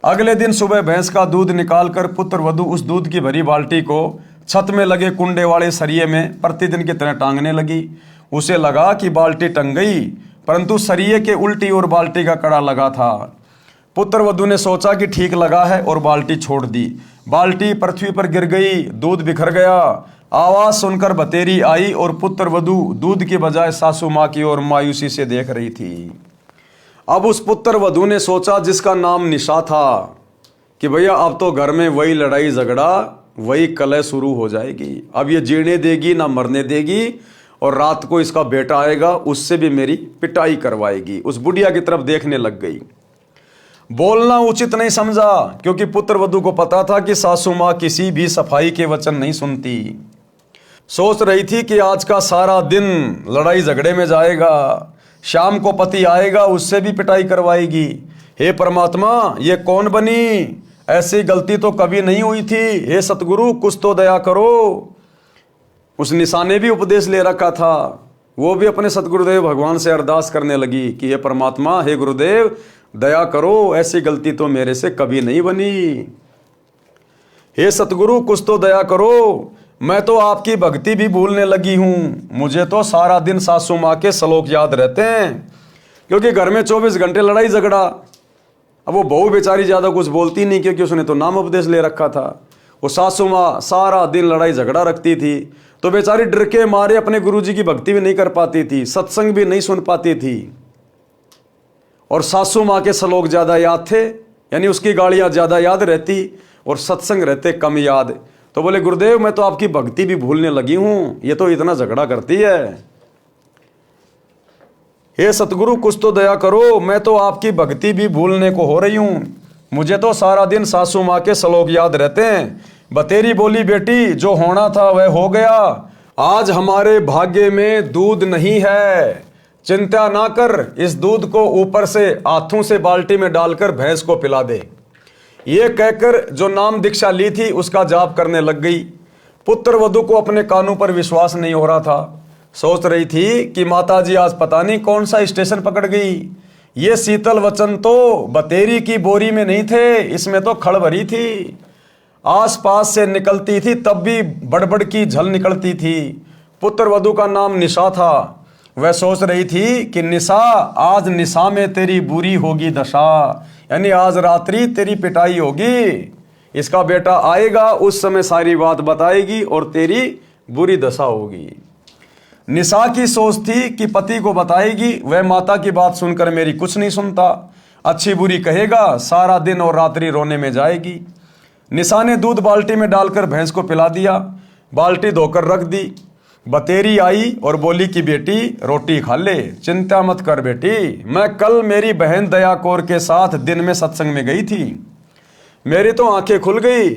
अगले दिन सुबह भैंस का दूध निकालकर पुत्र वधू उस दूध की भरी बाल्टी को छत में लगे कुंडे वाले सरिये में प्रतिदिन की तरह टांगने लगी। उसे लगा कि बाल्टी टंग गई, परंतु सरिये के उल्टी ओर बाल्टी का कड़ा लगा था। पुत्र वधू ने सोचा कि ठीक लगा है और बाल्टी छोड़ दी। बाल्टी पृथ्वी पर गिर गई, दूध बिखर गया। आवाज सुनकर बतेरी आई और पुत्र वधू दूध के बजाय सासू माँ की ओर मायूसी से देख रही थी। अब उस पुत्र वधू ने सोचा, जिसका नाम निशा था, कि भैया अब तो घर में वही लड़ाई झगड़ा, वही कलह शुरू हो जाएगी। अब ये जीने देगी ना मरने देगी, और रात को इसका बेटा आएगा, उससे भी मेरी पिटाई करवाएगी। उस बुढ़िया की तरफ देखने लग गई। बोलना उचित नहीं समझा, क्योंकि पुत्र वधू को पता था कि सासू माँ किसी भी सफाई के वचन नहीं सुनती। सोच रही थी कि आज का सारा दिन लड़ाई झगड़े में जाएगा, शाम को पति आएगा, उससे भी पिटाई करवाएगी। हे परमात्मा, ये कौन बनी? ऐसी गलती तो कभी नहीं हुई थी। हे सतगुरु, कुछ तो दया करो। उस निशा ने भी उपदेश ले रखा था। वो भी अपने सतगुरुदेव भगवान से अरदास करने लगी कि हे परमात्मा, हे गुरुदेव, दया करो, ऐसी गलती तो मेरे से कभी नहीं बनी। हे सतगुरु, कुछ तो दया करो, मैं तो आपकी भक्ति भी भूलने लगी हूँ। मुझे तो सारा दिन सासू माँ के श्लोक याद रहते हैं, क्योंकि घर में 24 घंटे लड़ाई झगड़ा। अब वो बहू बेचारी ज़्यादा कुछ बोलती नहीं, क्योंकि उसने तो नाम उपदेश ले रखा था। वो सासू माँ सारा दिन लड़ाई झगड़ा रखती थी, तो बेचारी डर के मारे अपने गुरुजी की भक्ति भी नहीं कर पाती थी, सत्संग भी नहीं सुन पाती थी। और सासू माँ के श्लोक ज़्यादा याद थे, यानी उसकी गालियाँ ज़्यादा याद रहती और सत्संग रहते कम याद। तो बोले, गुरुदेव, मैं तो आपकी भक्ति भी भूलने लगी हूँ, ये तो इतना झगड़ा करती है। हे सतगुरु, कुछ तो दया करो, मैं तो आपकी भक्ति भी भूलने को हो रही हूँ। मुझे तो सारा दिन सासू माँ के श्लोक याद रहते हैं। बतेरी बोली, बेटी, जो होना था वह हो गया। आज हमारे भाग्य में दूध नहीं है, चिंता ना कर। इस दूध को ऊपर से हाथों से बाल्टी में डालकर भैंस को पिला दे। ये कहकर जो नाम दीक्षा ली थी उसका जाप करने लग गई। पुत्र वधू को अपने कानों पर विश्वास नहीं हो रहा था। सोच रही थी कि माताजी आज पता नहीं कौन सा स्टेशन पकड़ गई। ये शीतल वचन तो बतेरी की बोरी में नहीं थे, इसमें तो खड़ भरी थी। आसपास से निकलती थी तब भी बड़बड़ की झल निकलती थी। पुत्र वधू का नाम निशा था। वह सोच रही थी कि निशा, आज निशा में तेरी बुरी होगी दशा, यानी आज रात्रि तेरी पिटाई होगी। इसका बेटा आएगा, उस समय सारी बात बताएगी और तेरी बुरी दशा होगी। निशा की सोच थी कि पति को बताएगी, वह माता की बात सुनकर मेरी कुछ नहीं सुनता, अच्छी बुरी कहेगा, सारा दिन और रात्रि रोने में जाएगी। निशा ने दूध बाल्टी में डालकर भैंस को पिला दिया, बाल्टी धोकर रख दी। बतेरी आई और बोली कि बेटी, रोटी खा ले, चिंता मत कर बेटी। मैं कल मेरी बहन दया कौर के साथ दिन में सत्संग में गई थी, मेरी तो आंखें खुल गई।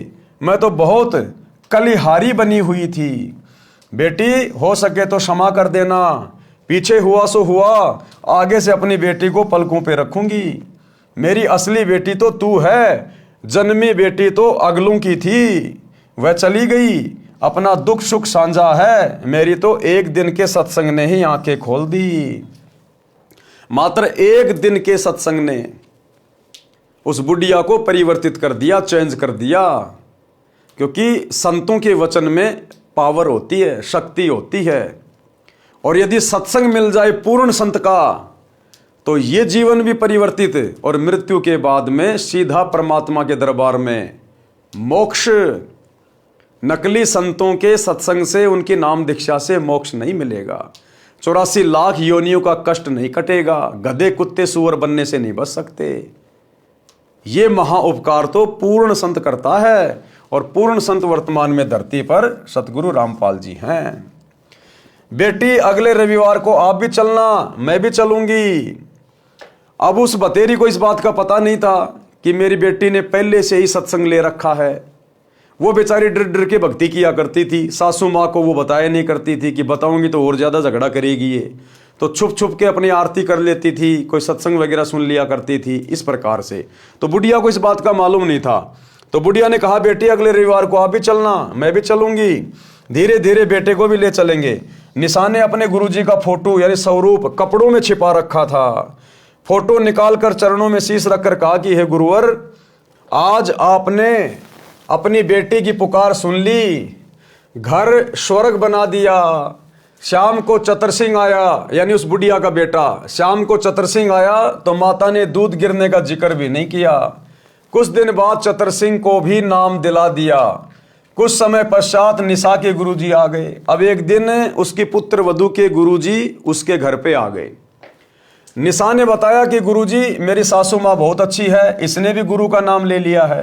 मैं तो बहुत कलिहारी बनी हुई थी। बेटी, हो सके तो क्षमा कर देना। पीछे हुआ सो हुआ, आगे से अपनी बेटी को पलकों पे रखूंगी। मेरी असली बेटी तो तू है, जन्मी बेटी तो अगलों की थी। वह चली गई, अपना दुख सुख साझा है। मेरी तो एक दिन के सत्संग ने ही आंखें खोल दी। मात्र एक दिन के सत्संग ने उस बुढ़िया को परिवर्तित कर दिया, चेंज कर दिया। क्योंकि संतों के वचन में पावर होती है, शक्ति होती है। और यदि सत्संग मिल जाए पूर्ण संत का, तो ये जीवन भी परिवर्तित और मृत्यु के बाद में सीधा परमात्मा के दरबार में मोक्ष। नकली संतों के सत्संग से, उनकी नाम दीक्षा से मोक्ष नहीं मिलेगा। 84 लाख योनियों का कष्ट नहीं कटेगा। गधे कुत्ते सूअर बनने से नहीं बच सकते। ये महाउपकार तो पूर्ण संत करता है, और पूर्ण संत वर्तमान में धरती पर सतगुरु रामपाल जी हैं। बेटी, अगले रविवार को आप भी चलना, मैं भी चलूंगी। अब उस बतेरी को इस बात का पता नहीं था कि मेरी बेटी ने पहले से ही सत्संग ले रखा है। वो बेचारी डर डर के भक्ति किया करती थी। सासू माँ को वो बताया नहीं करती थी कि बताऊंगी तो और ज़्यादा झगड़ा करेगी ये, तो छुप छुप के अपनी आरती कर लेती थी, कोई सत्संग वगैरह सुन लिया करती थी इस प्रकार से। तो बुढ़िया को इस बात का मालूम नहीं था। तो बुढ़िया ने कहा, बेटी अगले रविवार को आप भी चलना, मैं भी चलूंगी, धीरे धीरे बेटे को भी ले चलेंगे। निशा ने अपने गुरुजी का फोटो यानी स्वरूप कपड़ों में छिपा रखा था। फोटो निकालकर चरणों में शीश रखकर कहा कि हे गुरुवर, आज आपने अपनी बेटी की पुकार सुन ली, घर स्वर्ग बना दिया। शाम को चतर सिंह आया, यानी उस बुढ़िया का बेटा, शाम को चतर सिंह आया तो माता ने दूध गिरने का जिक्र भी नहीं किया। कुछ दिन बाद चतर सिंह को भी नाम दिला दिया। कुछ समय पश्चात निशा के गुरुजी आ गए। अब एक दिन उसकी पुत्र वधू के गुरुजी उसके घर पे आ गए। निशा ने बताया कि गुरुजी, मेरी सासू माँ बहुत अच्छी है, इसने भी गुरु का नाम ले लिया है।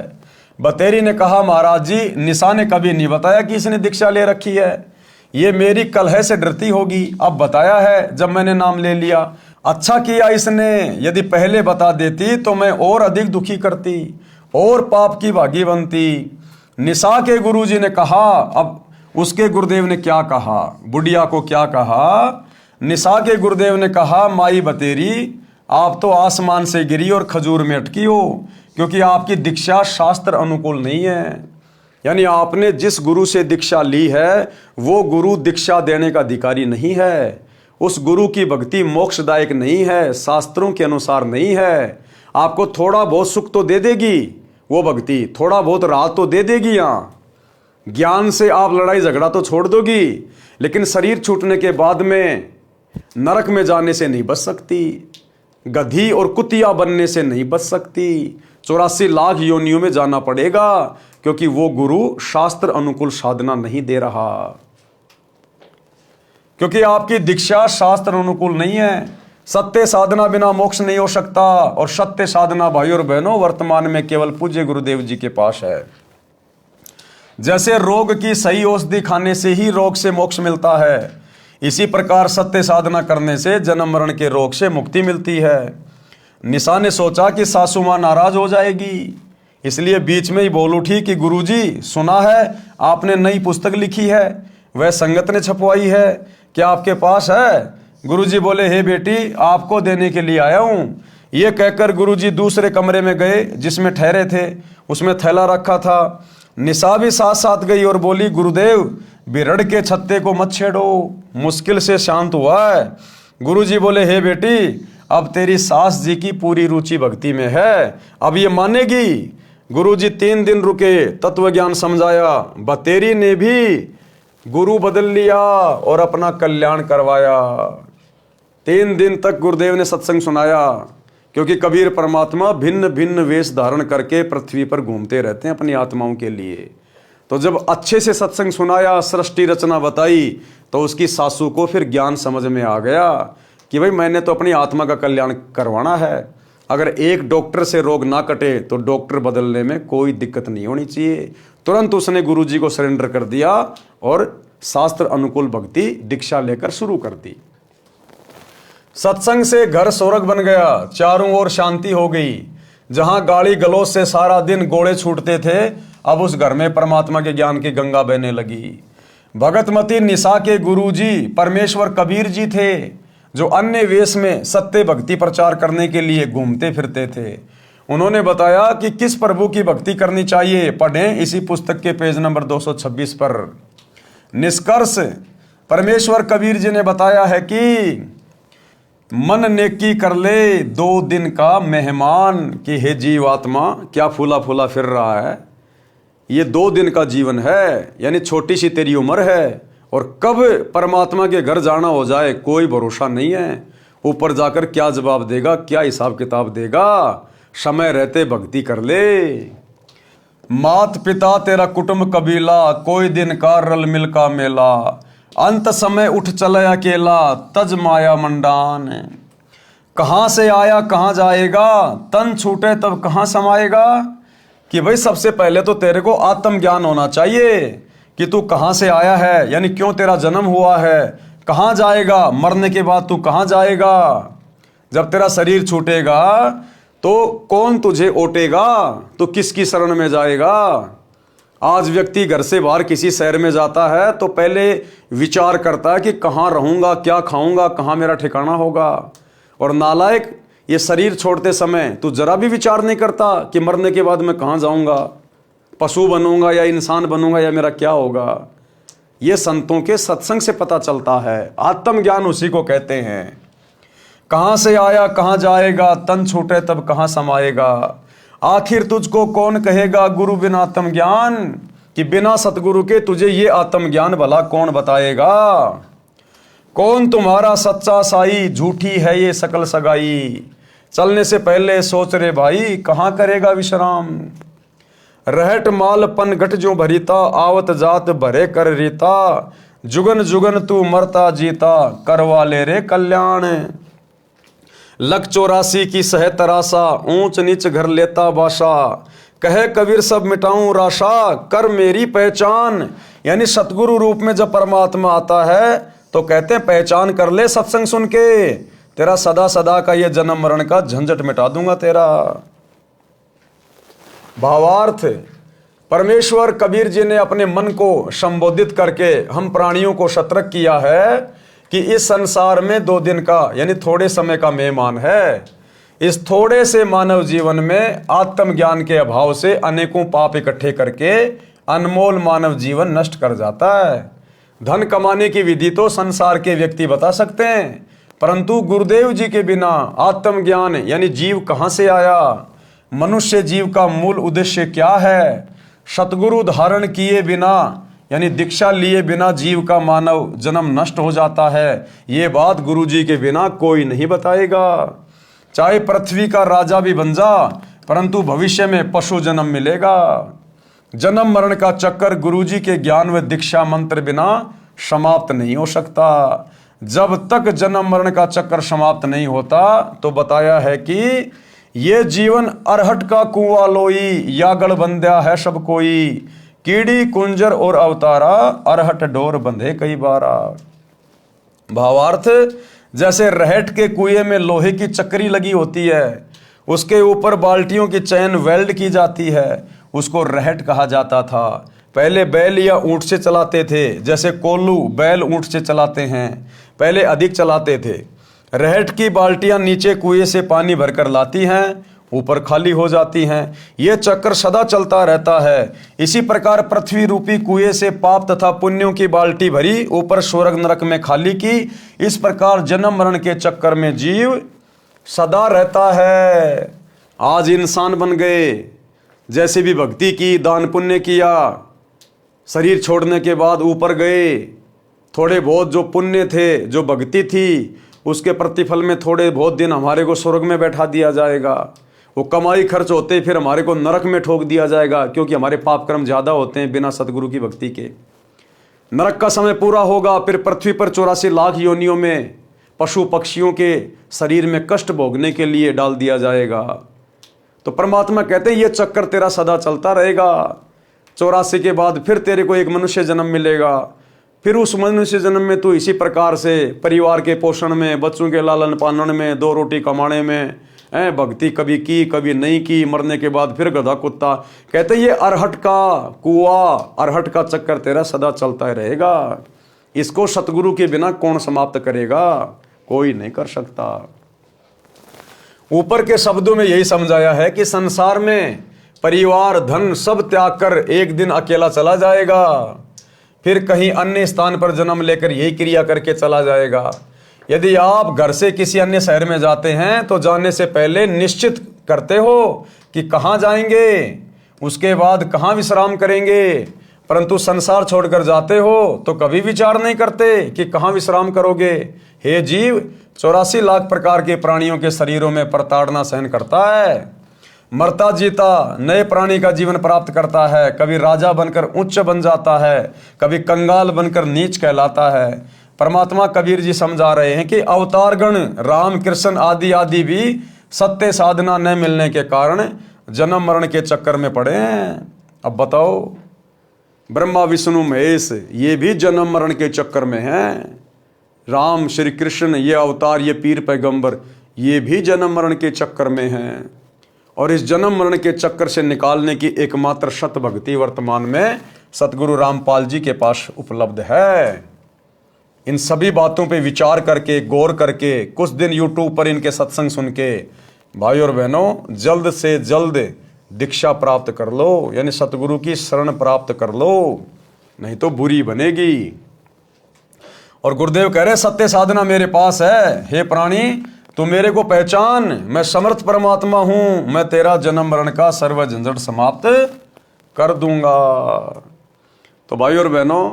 बतेरी ने कहा, महाराज जी, निशा ने कभी नहीं बताया कि इसने दीक्षा ले रखी है, ये मेरी कलह से डरती होगी, अब बताया है जब मैंने नाम ले लिया। अच्छा किया इसने, यदि पहले बता देती तो मैं और अधिक दुखी करती और पाप की भागी बनती। निशा के गुरुजी ने कहा, अब उसके गुरुदेव ने क्या कहा, बुढ़िया को क्या कहा? निशा के गुरुदेव ने कहा, माई बतेरी, आप तो आसमान से गिरी और खजूर में अटकी हो, क्योंकि आपकी दीक्षा शास्त्र अनुकूल नहीं है। यानी आपने जिस गुरु से दीक्षा ली है वो गुरु दीक्षा देने का अधिकारी नहीं है। उस गुरु की भक्ति मोक्षदायक नहीं है, शास्त्रों के अनुसार नहीं है। आपको थोड़ा बहुत सुख तो दे देगी वो भक्ति, थोड़ा बहुत राहत तो दे देगी, यहाँ ज्ञान से आप लड़ाई झगड़ा तो छोड़ दोगी, लेकिन शरीर छूटने के बाद में नरक में जाने से नहीं बच सकती, गधी और कुतिया बनने से नहीं बच सकती, 84 लाख योनियों में जाना पड़ेगा, क्योंकि वो गुरु शास्त्र अनुकूल साधना नहीं दे रहा, क्योंकि आपकी दीक्षा शास्त्र अनुकूल नहीं है। सत्य साधना बिना मोक्ष नहीं हो सकता, और सत्य साधना भाई और बहनों वर्तमान में केवल पूज्य गुरुदेव जी के पास है। जैसे रोग की सही औषधि खाने से ही रोग से मोक्ष मिलता है, इसी प्रकार सत्य साधना करने से जन्म मरण के रोग से मुक्ति मिलती है। निशा ने सोचा कि सासू माँ नाराज हो जाएगी, इसलिए बीच में ही बोल उठी कि गुरुजी, सुना है आपने नई पुस्तक लिखी है, वह संगत ने छपवाई है, क्या आपके पास है? गुरुजी बोले, हे बेटी, आपको देने के लिए आया हूँ। ये कहकर गुरुजी दूसरे कमरे में गए जिसमें ठहरे थे, उसमें थैला रखा था। निशा भी साथ साथ गई और बोली, गुरुदेव, बिरड़ के छत्ते को मत छेड़ो, मुश्किल से शांत हुआ है। गुरुजी बोले, हे बेटी, अब तेरी सास जी की पूरी रुचि भक्ति में है, अब ये मानेगी। गुरुजी 3 दिन रुके, तत्व ज्ञान समझाया। बतेरी ने भी गुरु बदल लिया और अपना कल्याण करवाया। 3 दिन तक गुरुदेव ने सत्संग सुनाया, क्योंकि कबीर परमात्मा भिन्न भिन्न वेश धारण करके पृथ्वी पर घूमते रहते हैं अपनी आत्माओं के लिए। तो जब अच्छे से सत्संग सुनाया, सृष्टि रचना बताई, तो उसकी सासू को फिर ज्ञान समझ में आ गया कि भाई मैंने तो अपनी आत्मा का कल्याण करवाना है। अगर एक डॉक्टर से रोग ना कटे तो डॉक्टर बदलने में कोई दिक्कत नहीं होनी चाहिए। तुरंत उसने गुरुजी को सरेंडर कर दिया और शास्त्र अनुकूल भक्ति दीक्षा लेकर शुरू कर दी। सत्संग से घर स्वर्ग बन गया, चारों ओर शांति हो गई। जहां गाली गलौज से सारा दिन गोले छूटते थे, अब उस घर में परमात्मा के ज्ञान की गंगा बहने लगी। भगतमती निशा के गुरुजी परमेश्वर कबीर जी थे, जो अन्य वेश में सत्य भक्ति प्रचार करने के लिए घूमते फिरते थे। उन्होंने बताया कि किस प्रभु की भक्ति करनी चाहिए, पढ़ें इसी पुस्तक के पेज नंबर 226 पर। निष्कर्ष, परमेश्वर कबीर जी ने बताया है कि मन नेकी कर ले 2 दिन का मेहमान, कि हे जीवात्मा, क्या फूला फूला फिर रहा है, ये 2 दिन का जीवन है, यानी छोटी सी तेरी उम्र है, और कब परमात्मा के घर जाना हो जाए कोई भरोसा नहीं है। ऊपर जाकर क्या जवाब देगा, क्या हिसाब किताब देगा। समय रहते भक्ति कर ले। मात पिता तेरा कुटुंब कबीला, कोई दिन का रल मिल का मेला, अंत समय उठ चले अकेला, तज माया मंडान। कहाँ से आया कहाँ जाएगा, तन छूटे तब कहाँ समाएगा। कि भाई सबसे पहले तो तेरे को आत्मज्ञान होना चाहिए कि तू कहाँ से आया है, यानी क्यों तेरा जन्म हुआ है, कहाँ जाएगा, मरने के बाद तू कहाँ जाएगा। जब तेरा शरीर छूटेगा तो कौन तुझे ओटेगा, तो किसकी शरण में जाएगा। आज व्यक्ति घर से बाहर किसी शहर में जाता है तो पहले विचार करता है कि कहाँ रहूँगा, क्या खाऊंगा, कहाँ मेरा ठिकाना होगा। और नालायक, ये शरीर छोड़ते समय तू जरा भी विचार नहीं करता कि मरने के बाद मैं कहाँ जाऊँगा, पशु बनूंगा या इंसान बनूंगा या मेरा क्या होगा। ये संतों के सत्संग से पता चलता है। आत्मज्ञान उसी को कहते हैं। कहाँ से आया कहाँ जाएगा, तन छूटे तब कहाँ समाएगा। आखिर तुझको कौन कहेगा गुरु बिना आत्मज्ञान, कि बिना सतगुरु के तुझे ये आत्मज्ञान भला कौन बताएगा। कौन तुम्हारा सच्चा साई, झूठी है ये सकल सगाई। चलने से पहले सोच रे भाई, कहाँ करेगा विश्राम। रहट माल पन घट जो भरीता, आवत जात भरे कर रीता। जुगन जुगन तू मरता जीता, करवा ले रे कल्याण। लख 84 की सह तरासा, ऊंच नीच घर लेता बाशा। कहे कबीर सब मिटाऊं राशा, कर मेरी पहचान। यानी सतगुरु रूप में जब परमात्मा आता है तो कहते हैं पहचान कर ले सत्संग सुन के, तेरा सदा सदा का ये जन्म मरण का झंझट मिटा दूंगा तेरा। भावार्थ, परमेश्वर कबीर जी ने अपने मन को संबोधित करके हम प्राणियों को सतर्क किया है कि इस संसार में 2 दिन का यानी थोड़े समय का मेहमान है। इस थोड़े से मानव जीवन में आत्मज्ञान के अभाव से अनेकों पाप इकट्ठे करके अनमोल मानव जीवन नष्ट कर जाता है। धन कमाने की विधि तो संसार के व्यक्ति बता सकते हैं, परंतु गुरुदेव जी के बिना आत्मज्ञान यानी जीव कहाँ से आया, मनुष्य जीव का मूल उद्देश्य क्या है, सतगुरु धारण किए बिना यानी दीक्षा लिए बिना जीव का मानव जन्म नष्ट हो जाता है। ये बात गुरु जी के बिना कोई नहीं बताएगा। चाहे पृथ्वी का राजा भी बन जा, परंतु भविष्य में पशु जन्म मिलेगा। जन्म मरण का चक्कर गुरु जी के ज्ञान व दीक्षा मंत्र बिना समाप्त नहीं हो सकता। जब तक जन्म मरण का चक्कर समाप्त नहीं होता तो बताया है कि ये जीवन अरहट का कुआं लोई, या गढ़ बंध्या है सब कोई। कीड़ी कुंजर और अवतारा, अरहट डोर बंधे कई बारा। भावार्थ, जैसे रहट के कुएं में लोहे की चक्री लगी होती है, उसके ऊपर बाल्टियों की चैन वेल्ड की जाती है, उसको रहट कहा जाता था। पहले बैल या ऊंट से चलाते थे, जैसे कोल्लू बैल ऊंट से चलाते हैं, पहले अधिक चलाते थे। रहट की बाल्टियां नीचे कुएं से पानी भरकर लाती हैं, ऊपर खाली हो जाती हैं। ये चक्कर सदा चलता रहता है। इसी प्रकार पृथ्वी रूपी कुएं से पाप तथा पुण्यों की बाल्टी भरी, ऊपर स्वर्ग नरक में खाली की। इस प्रकार जन्म मरण के चक्कर में जीव सदा रहता है। आज इंसान बन गए, जैसे भी भक्ति की, दान पुण्य किया, शरीर छोड़ने के बाद ऊपर गए, थोड़े बहुत जो पुण्य थे, जो भक्ति थी, उसके प्रतिफल में थोड़े बहुत दिन हमारे को स्वर्ग में बैठा दिया जाएगा। वो कमाई खर्च होते फिर हमारे को नरक में ठोक दिया जाएगा, क्योंकि हमारे पाप कर्म ज़्यादा होते हैं बिना सतगुरु की भक्ति के। नरक का समय पूरा होगा, फिर पृथ्वी पर 84 लाख योनियों में पशु पक्षियों के शरीर में कष्ट भोगने के लिए डाल दिया जाएगा। तो परमात्मा कहते हैं ये चक्कर तेरा सदा चलता रहेगा। 84 के बाद फिर तेरे को एक मनुष्य जन्म मिलेगा, फिर उस मनुष्य जन्म में तू इसी प्रकार से परिवार के पोषण में, बच्चों के लालन पालन में, 2 रोटी कमाने में, भक्ति कभी की कभी नहीं की, मरने के बाद फिर गधा कुत्ता। कहते ये अरहट का कुआं, अरहट का चक्कर तेरा सदा चलता ही रहेगा। इसको सतगुरु के बिना कौन समाप्त करेगा, कोई नहीं कर सकता। ऊपर के शब्दों में यही समझाया है कि संसार में परिवार धन सब त्याग कर एक दिन अकेला चला जाएगा, फिर कहीं अन्य स्थान पर जन्म लेकर यही क्रिया करके चला जाएगा। यदि आप घर से किसी अन्य शहर में जाते हैं तो जाने से पहले निश्चित करते हो कि कहाँ जाएंगे, उसके बाद कहाँ विश्राम करेंगे, परंतु संसार छोड़कर जाते हो तो कभी विचार नहीं करते कि कहाँ विश्राम करोगे। हे जीव, 84 लाख प्रकार के प्राणियों के शरीरों में प्रताड़ना सहन करता है, मरता जीता नए प्राणी का जीवन प्राप्त करता है। कभी राजा बनकर उच्च बन जाता है, कभी कंगाल बनकर नीच कहलाता है। परमात्मा कबीर जी समझा रहे हैं कि अवतारगण राम कृष्ण आदि आदि भी सत्य साधना न मिलने के कारण जन्म मरण के चक्कर में पड़े हैं। अब बताओ, ब्रह्मा विष्णु महेश ये भी जन्म मरण के चक्कर में हैं। राम श्री कृष्ण ये अवतार, ये पीर पैगंबर, ये भी जन्म मरण के चक्कर में हैं और इस जन्म मरण के चक्कर से निकालने की एकमात्र शत भक्ति वर्तमान में सतगुरु रामपाल जी के पास उपलब्ध है। इन सभी बातों पे विचार करके, गौर करके, कुछ दिन यूट्यूब पर इनके सत्संग सुन के भाई और बहनों जल्द से जल्द दीक्षा प्राप्त कर लो, यानी सतगुरु की शरण प्राप्त कर लो, नहीं तो बुरी बनेगी। और गुरुदेव कह रहे सत्य साधना मेरे पास है, हे प्राणी तू मेरे को पहचान, मैं समर्थ परमात्मा हूं, मैं तेरा जन्म मरण का सर्व झंझट समाप्त कर दूंगा। तो भाई और बहनों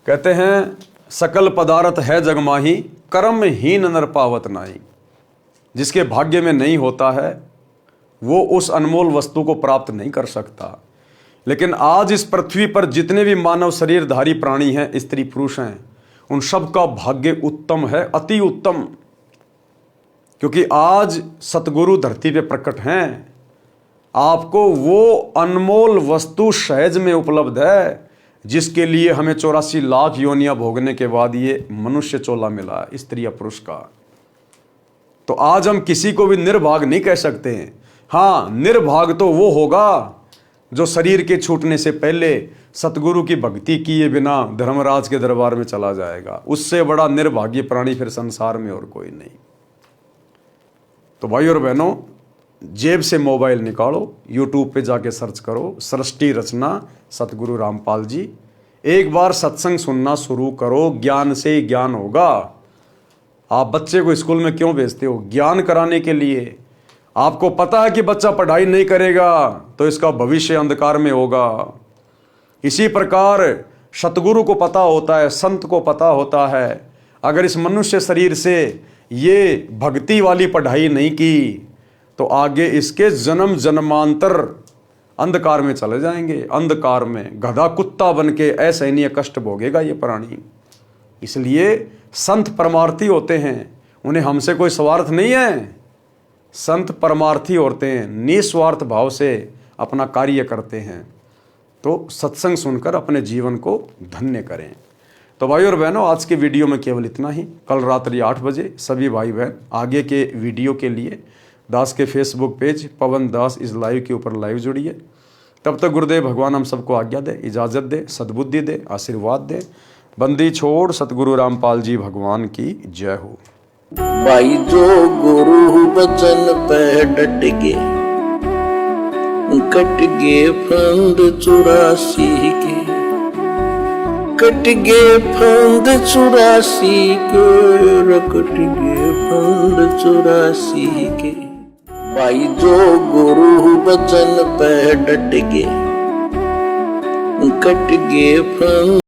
कहते हैं सकल पदार्थ है जगमाही, कर्महीन नर पावत नाई। जिसके भाग्य में नहीं होता है वो उस अनमोल वस्तु को प्राप्त नहीं कर सकता। लेकिन आज इस पृथ्वी पर जितने भी मानव शरीरधारी प्राणी हैं, स्त्री पुरुष हैं, उन सब का भाग्य उत्तम है, अति उत्तम। क्योंकि आज सतगुरु धरती पे प्रकट हैं। आपको वो अनमोल वस्तु सहज में उपलब्ध है जिसके लिए हमें 84 लाख योनियां भोगने के बाद ये मनुष्य चोला मिला है, स्त्री या पुरुष का। तो आज हम किसी को भी निर्भाग नहीं कह सकते हैं। हाँ, निर्भाग तो वो होगा जो शरीर के छूटने से पहले सतगुरु की भक्ति किए बिना धर्मराज के दरबार में चला जाएगा। उससे बड़ा निर्भाग्य प्राणी फिर संसार में और कोई नहीं। तो भाई और बहनों जेब से मोबाइल निकालो, यूट्यूब पे जाके सर्च करो सृष्टि रचना सतगुरु रामपाल जी। एक बार सत्संग सुनना शुरू करो, ज्ञान से ही ज्ञान होगा। आप बच्चे को स्कूल में क्यों भेजते हो? ज्ञान कराने के लिए। आपको पता है कि बच्चा पढ़ाई नहीं करेगा तो इसका भविष्य अंधकार में होगा। इसी प्रकार सतगुरु को पता होता है, संत को पता होता है, अगर इस मनुष्य शरीर से ये भक्ति वाली पढ़ाई नहीं की तो आगे इसके जन्म जन्मांतर अंधकार में चले जाएंगे। अंधकार में गधा कुत्ता बन के असहनीय कष्ट भोगेगा ये प्राणी। इसलिए संत परमार्थी होते हैं, उन्हें हमसे कोई स्वार्थ नहीं है। संत परमार्थी होते हैं, निस्वार्थ भाव से अपना कार्य करते हैं। तो सत्संग सुनकर अपने जीवन को धन्य करें। तो भाई और बहनों आज के वीडियो में केवल इतना ही। कल रात्रि 8 बजे सभी भाई बहन आगे के वीडियो के लिए दास के फेसबुक पेज पवन दास इस लाइव के ऊपर लाइव जुड़िए। तब तक गुरुदेव भगवान हम सबको आज्ञा दे, इजाज़त दे, सद्बुद्धि दे, आशीर्वाद दे। बंदी छोड़ सतगुरु रामपाल जी भगवान की जय हो। भाई जो गुरु बचन पे डट गे, कट गे फंद 84 के, कट गे फंद 84 के, कट गे फंद 84 के। भाई जो गुरु बचन पे डट गे, कट गे फंद